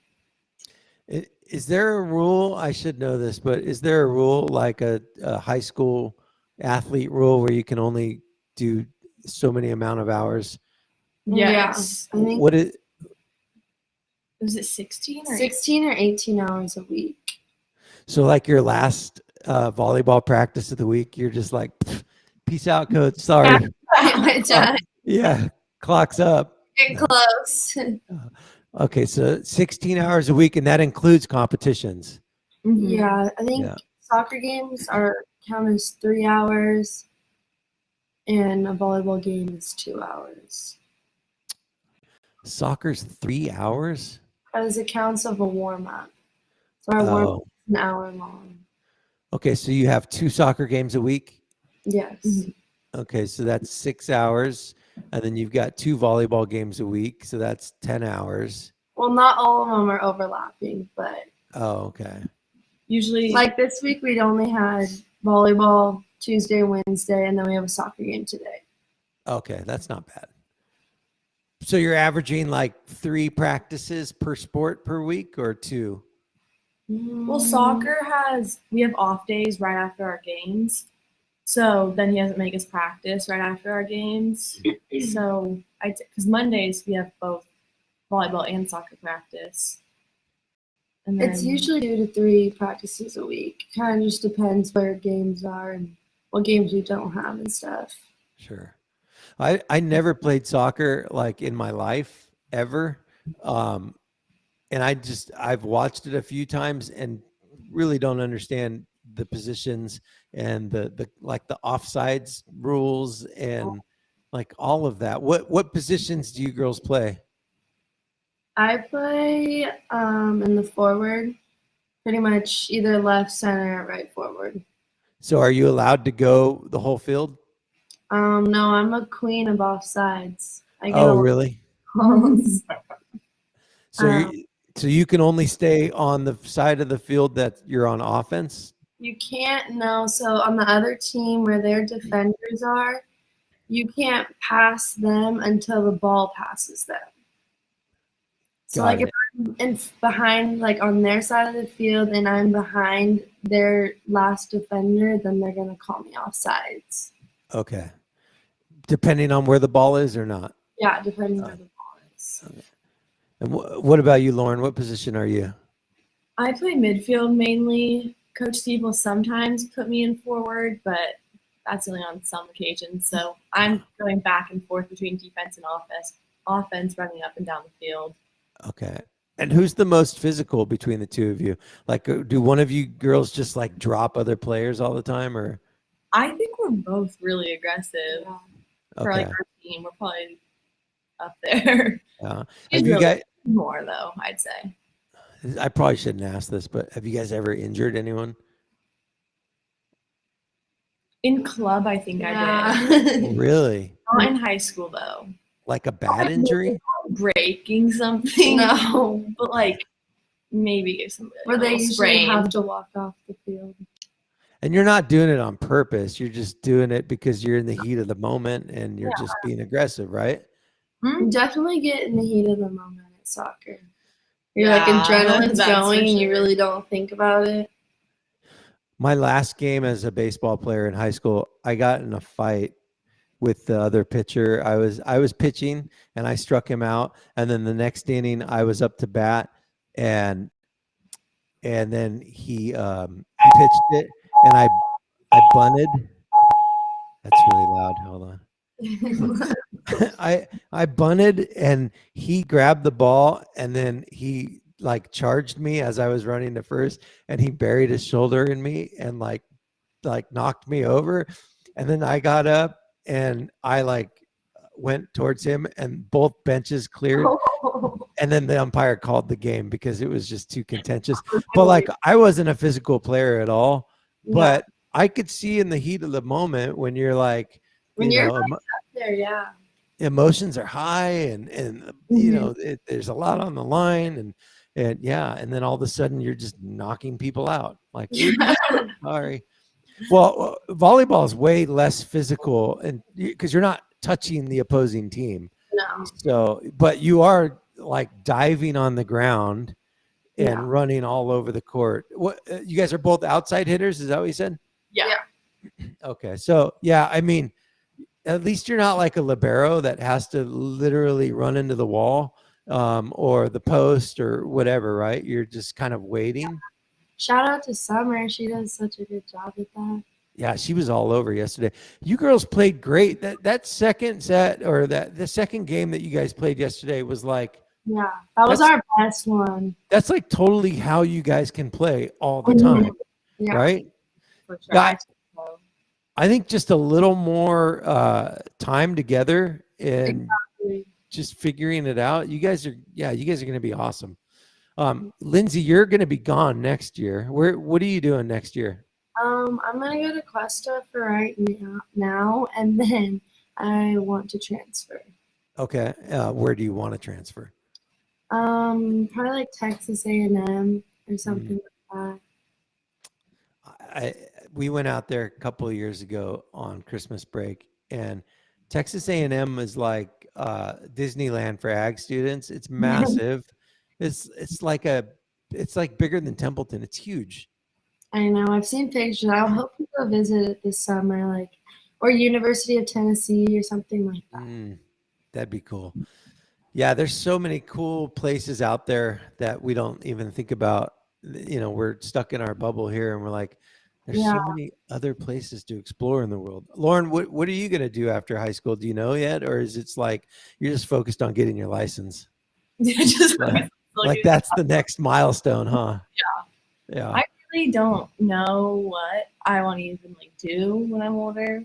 Is there a rule? I should know this, but is there a rule like a high school athlete rule where you can only do so many amount of hours? Yes. Yeah, I think What is? Was it 16 or 16 or 18 hours a week. So like your last volleyball practice of the week, you're just like, peace out, coach. Sorry. Yeah, clock's up. Getting close. Okay, so 16 hours a week, and that includes competitions. Yeah, I think Yeah. soccer games are count as 3 hours, and a volleyball game is 2 hours. Soccer's 3 hours? Because it counts of a warm up. So our warm up Oh, is an hour long. okay. So you have 2 soccer games a week? Yes. Mhm. Okay, so that's 6 hours. And then you've got 2 volleyball games a week. So that's 10 hours. Well, not all of them are overlapping, but Oh, okay. usually like this week we only had volleyball Tuesday, Wednesday, and then we have a soccer game today. Okay, that's not bad. So you're averaging like 3 practices per sport per week or 2? well, soccer we have off days right after our games. So then he doesn't make us practice right after our games. So because Mondays we have both volleyball and soccer practice. And It's usually 2 to 3 practices a week. Kind of just depends where games are and what games we don't have and stuff. Sure. I never played soccer like in my life ever. And I've watched it a few times and really don't understand the positions and the like the offsides rules and like all of that. What positions do you girls play? I play in the forward, pretty much either left, center, or right forward. So are you allowed to go the whole field? No, I'm a queen of offsides. I get Oh, a lot really? of calls. So you can only stay on the side of the field that you're on offense? You can't know. So on the other team where their defenders are, you can't pass them until the ball passes them. So Got like it. if I'm behind, like on their side of the field, and I'm behind their last defender, then they're gonna call me offsides. Okay. Depending on where the ball is or not. Yeah, depending on where the ball is. And what about you, Lauren? What position are you? I play midfield mainly. Coach Steve will sometimes put me in forward, but that's only on some occasions. So I'm going back and forth between defense and offense, running up and down the field. Okay. And who's the most physical between the two of you? Like, do one of you girls just like drop other players all the time, or? I think we're both really aggressive Yeah. for like Okay. our team. We're probably up there. Yeah. She's Have you really guys? more though, I'd say. I probably shouldn't ask this, but have you guys ever injured anyone? In club, I think I did. Yeah. Really? Not in high school though. Like a bad injury? Breaking something. No. But like maybe some Where they little usually sprain. have to walk off the field. And you're not doing it on purpose. You're just doing it because you're in the heat of the moment and you're just being aggressive, right? You definitely get in the heat of the moment at soccer. You're like Yeah, adrenaline's that's for going and you sure. really don't think about it. My last game as a baseball player in high school, I got in a fight with the other pitcher. I was pitching and I struck him out, and then the next inning I was up to bat and then he pitched it and I bunted. That's really loud. Hold on. I bunted and he grabbed the ball and then he like charged me as I was running to first and he buried his shoulder in me and like knocked me over. And then I got up and I like went towards him and both benches cleared. And then the umpire called the game because it was just too contentious. But like I wasn't a physical player at all, but I could see in the heat of the moment when you're like, When you you're know, like up there, yeah. emotions are high and you know, there's a lot on the line and yeah. And then all of a sudden you're just knocking people out like, oops, sorry. Well, volleyball is way less physical and because you're not touching the opposing team. No. So, but you are like diving on the ground and Yeah. running all over the court. What you guys are both outside hitters? Is that what you said? Yeah. Okay. So yeah, I mean, at least you're not like a libero that has to literally run into the wall or the post or whatever, right? You're just kind of waiting. Shout out to Summer. She does such a good job at that. Yeah, she was all over yesterday. You girls played great. That second set or the second game that you guys played yesterday was like Yeah, that was our best one. that's like totally how you guys can play all the time, Yeah. right? For sure. Yeah, I think just a little more time together and Exactly. just figuring it out. You guys are going to be awesome. Lindsay, you're going to be gone next year. What are you doing next year? I'm gonna go to Cuesta for right now, and then I want to transfer. Okay. Where do you want to transfer? Probably like Texas A&M or something like that. We went out there a couple of years ago on Christmas break, and Texas A&M is like Disneyland for ag students. It's massive. It's like bigger than Templeton. It's huge. I know. I've seen pictures. I'll hope to go visit it this summer, like or University of Tennessee or something like that. That'd be cool. Yeah, there's so many cool places out there that we don't even think about. You know, we're stuck in our bubble here, and we're like, there's so many other places to explore in the world. Lauren, what are you gonna do after high school? Do you know yet, or is it like you're just focused on getting your license? Just Like that's the next milestone, huh? Yeah. I really don't know what I want to even like do when I'm older.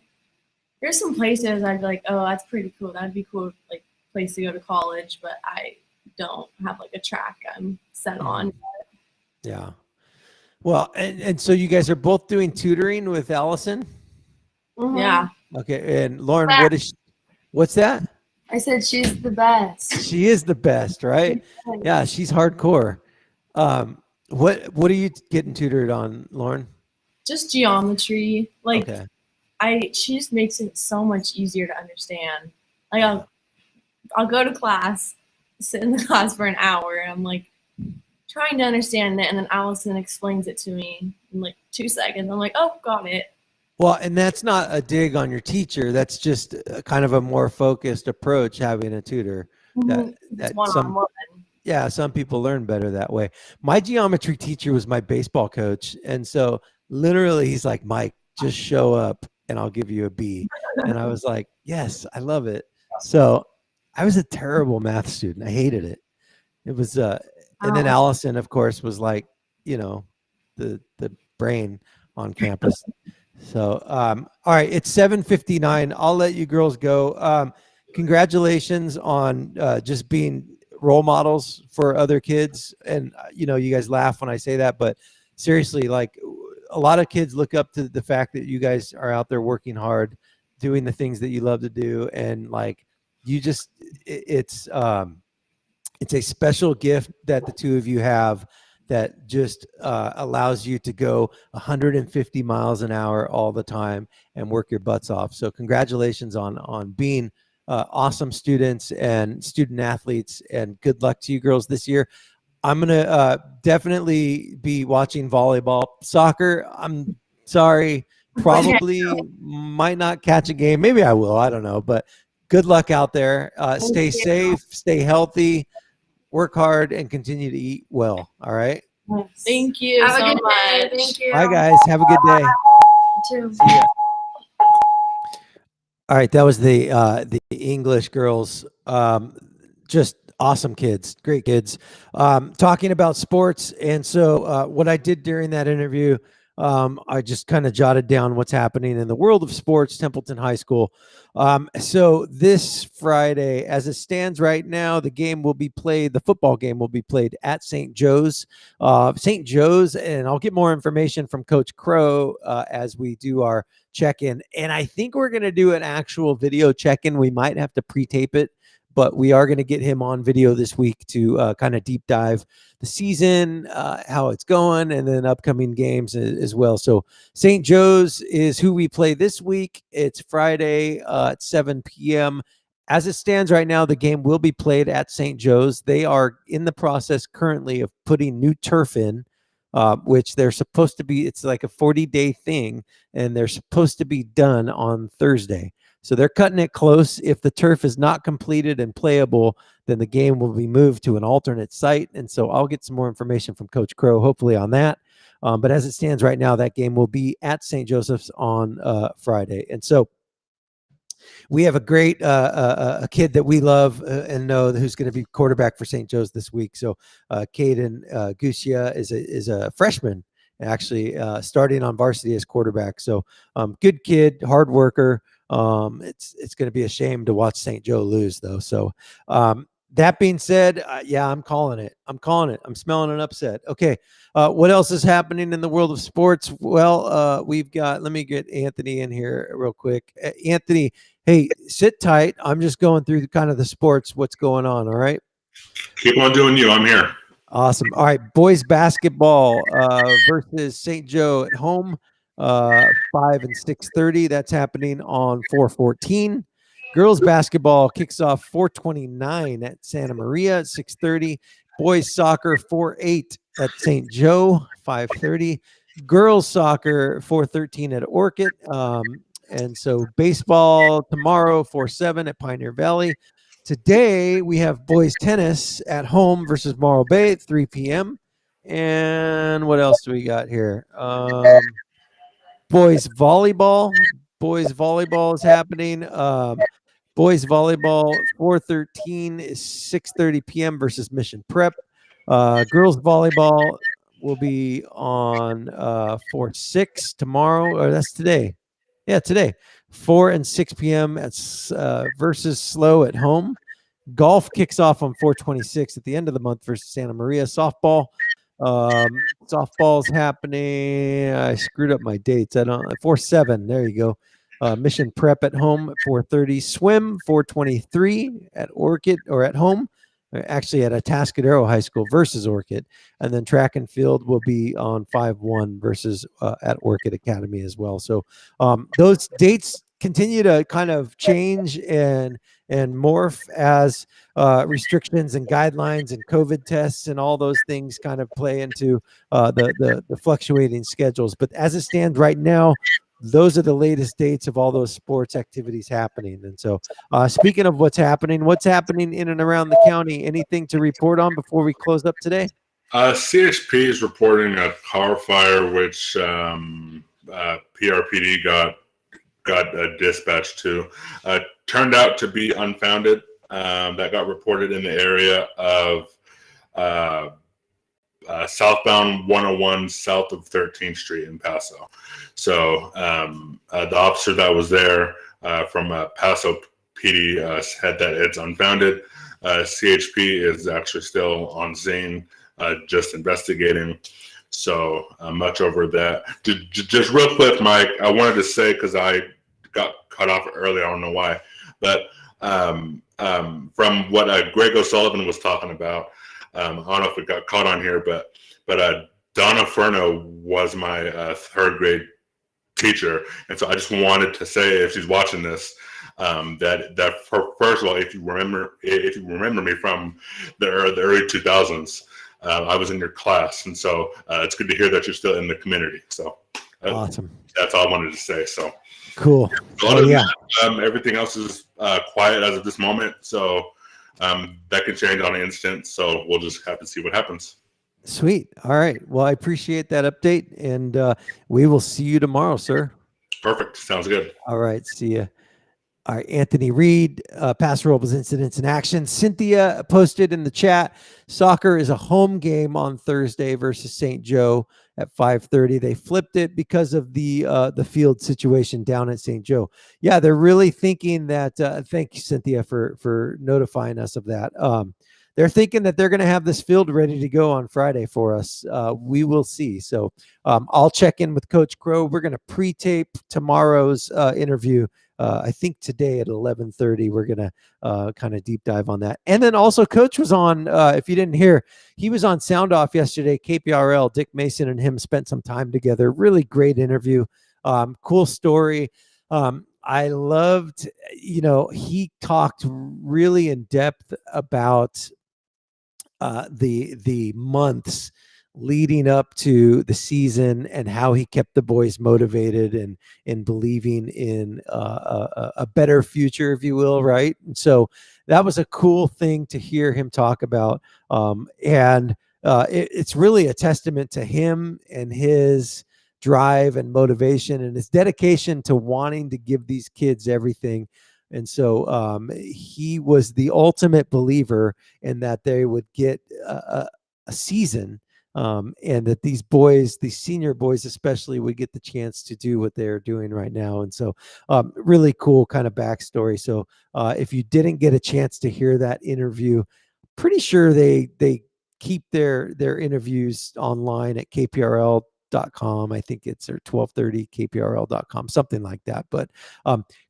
There's some places I'd be like, oh, that's pretty cool. That'd be cool, like place to go to college, but I don't have like a track I'm set on. Yeah. Well, and so you guys are both doing tutoring with Allison? Mhm. Yeah. Okay. And Lauren, what's that? I said she's the best. She is the best, right? Yeah, she's hardcore. What are you getting tutored on, Lauren? Just geometry. Like Okay. she just makes it so much easier to understand. Like I'll go to class, sit in the class for an hour, and I'm like trying to understand it, and then Allison explains it to me in like 2 seconds. I'm like, oh, got it. Well, and that's not a dig on your teacher. That's just kind of a more focused approach having a tutor. It's one-on-one. Some people learn better that way. My geometry teacher was my baseball coach. And so literally he's like, Mike, just show up and I'll give you a B. And I was like, yes, I love it. So I was a terrible math student. I hated it. It was, and then Allison, of course, was like, you know, the brain on campus. So, all right, it's 7:59. I'll let you girls go. Congratulations on just being role models for other kids. And, you know, you guys laugh when I say that, but seriously, like a lot of kids look up to the fact that you guys are out there working hard, doing the things that you love to do. And like, you just, it's a special gift that the two of you have that just allows you to go 150 miles an hour all the time and work your butts off. So congratulations on being awesome students and student athletes, and good luck to you girls this year. I'm going to definitely be watching volleyball. Soccer, I'm sorry, probably might not catch a game. Maybe I will. I don't know. But good luck out there. Stay safe, stay healthy, work hard, and continue to eat well. All right? Yes. Thank you Have so a good day. much. Thank you. Bye, guys. Have a good day. You too. See ya. All right, that was the English girls. Just awesome kids, great kids. Talking about sports, and so what I did during that interview, I just kind of jotted down what's happening in the world of sports, Templeton High School. So this Friday, as it stands right now, the game will be played. The football game will be played at St. Joe's. St. Joe's, and I'll get more information from Coach Crow as we do our check-in. And I think we're going to do an actual video check-in. We might have to pre-tape it, but we are going to get him on video this week to kind of deep dive the season, how it's going, and then upcoming games as well. So St. Joe's is who we play this week. It's Friday at 7 p.m. As it stands right now, the game will be played at St. Joe's. They are in the process currently of putting new turf in, which they're supposed to be, it's like a 40-day thing, and they're supposed to be done on Thursday. So they're cutting it close. If the turf is not completed and playable, then the game will be moved to an alternate site. And so I'll get some more information from Coach Crow, hopefully on that. But as it stands right now, that game will be at St. Joseph's on Friday. And so we have a great a kid that we love and know who's going to be quarterback for St. Joe's this week. So Caden Gusia is a freshman, actually starting on varsity as quarterback. So good kid, hard worker. It's going to be a shame to watch St. Joe lose, though. So that being said, yeah, I'm calling it. I'm smelling an upset. Okay. What else is happening in the world of sports? Well, we've got, let me get Anthony in here real quick. Anthony, hey, sit tight. I'm just going through kind of the sports, what's going on. All right. Keep on doing you. I'm here. Awesome. All right. Boys basketball versus St. Joe at home, 5 and 6:30. That's happening on 4/14. Girls basketball kicks off 4:29 at Santa Maria at 6:30. Boys soccer 4-8 at St. Joe, 5:30. Girls soccer 4:13 at Orchid. And so baseball tomorrow 4-7 at Pioneer Valley. Today we have boys tennis at home versus Morro Bay at 3 p.m. And what else do we got here? Boys volleyball. Boys volleyball is happening. Boys volleyball 4:13 is 6:30 p.m. versus Mission Prep. Girls volleyball will be on 4-6 tomorrow, or that's today. Yeah, today, 4 and 6 p.m. at versus Slow at home. Golf kicks off on 4/26 at the end of the month versus Santa Maria. Softball is happening. I screwed up my dates. 4/7. There you go. Mission Prep at home at 4:30. Swim 4:23 at Orchid or at home. Actually at Atascadero High School versus Orchid. And then track and field will be on 5/1 versus at Orchid Academy as well. So those dates continue to kind of change and morph as restrictions and guidelines and COVID tests and all those things kind of play into the fluctuating schedules. But as it stands right now, those are the latest dates of all those sports activities happening. And so speaking of what's happening in and around the county, anything to report on before we close up today? CHP is reporting a car fire, which PRPD got dispatched to. Turned out to be unfounded. That got reported in the area of southbound 101 south of 13th Street in Paso. So the officer that was there from Paso PD said that it's unfounded. CHP is actually still on scene, just investigating. So much over that. Just real quick, Mike, I wanted to say, because I got cut off earlier, I don't know why, but from what Greg O'Sullivan was talking about, I don't know if it got caught on here, but Donna Furno was my third grade teacher, and so I just wanted to say, if she's watching this, that first of all, if you remember me from the early 2000s, I was in your class, and so it's good to hear that you're still in the community. So Awesome. That's all I wanted to say. So cool. Everything else is quiet as of this moment, so that can change on an instant. So we'll just have to see what happens. Sweet. All right. Well, I appreciate that update, and we will see you tomorrow, sir. Perfect. Sounds good. All right. See ya. All right, Anthony Reed, pass robles incidents in action. Cynthia posted in the chat, soccer is a home game on Thursday versus St. Joe at 5:30. They flipped it because of the field situation down at St. Joe. Yeah, they're really thinking that. Thank you, Cynthia, for notifying us of that. They're thinking that they're going to have this field ready to go on Friday for us. We will see. So I'll check in with Coach Crow. We're going to pre-tape tomorrow's interview. I think today at 11:30, we're going to kind of deep dive on that. And then also Coach was on, if you didn't hear, he was on Sound Off yesterday, KPRL. Dick Mason and him spent some time together. Really great interview. Cool story. I loved, he talked really in depth about the months leading up to the season and how he kept the boys motivated and believing in a better future, if you will, right? And so that was a cool thing to hear him talk about. It's really a testament to him and his drive and motivation and his dedication to wanting to give these kids everything. And so he was the ultimate believer in that they would get a season, and that these boys, these senior boys especially, would get the chance to do what they're doing right now. And so really cool kind of backstory. So if you didn't get a chance to hear that interview, pretty sure they keep their interviews online at KPRL.com. I think it's or 1230 KPRL.com, something like that. But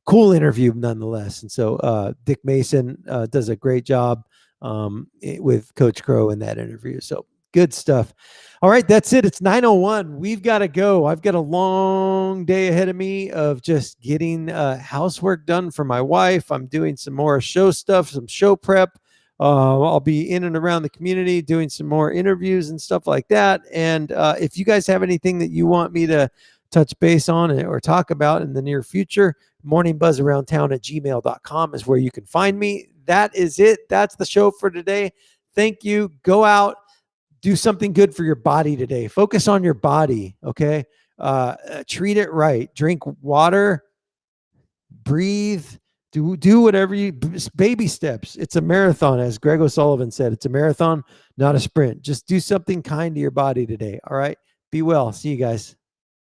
cool interview nonetheless. And so Dick Mason does a great job with Coach Crow in that interview. So good stuff. All right, that's it. It's 9:01. We've got to go. I've got a long day ahead of me of just getting housework done for my wife. I'm doing some more show stuff, some show prep. I'll be in and around the community doing some more interviews and stuff like that. And if you guys have anything that you want me to touch base on or talk about in the near future, morningbuzzaroundtown@gmail.com is where you can find me. That is it. That's the show for today. Thank you. Go out, do something good for your body today. Focus on your body. Okay. Treat it right. Drink water, breathe. Do whatever baby steps. It's a marathon, as Greg O'Sullivan said. It's a marathon, not a sprint. Just do something kind to your body today. All right. Be well. See you guys.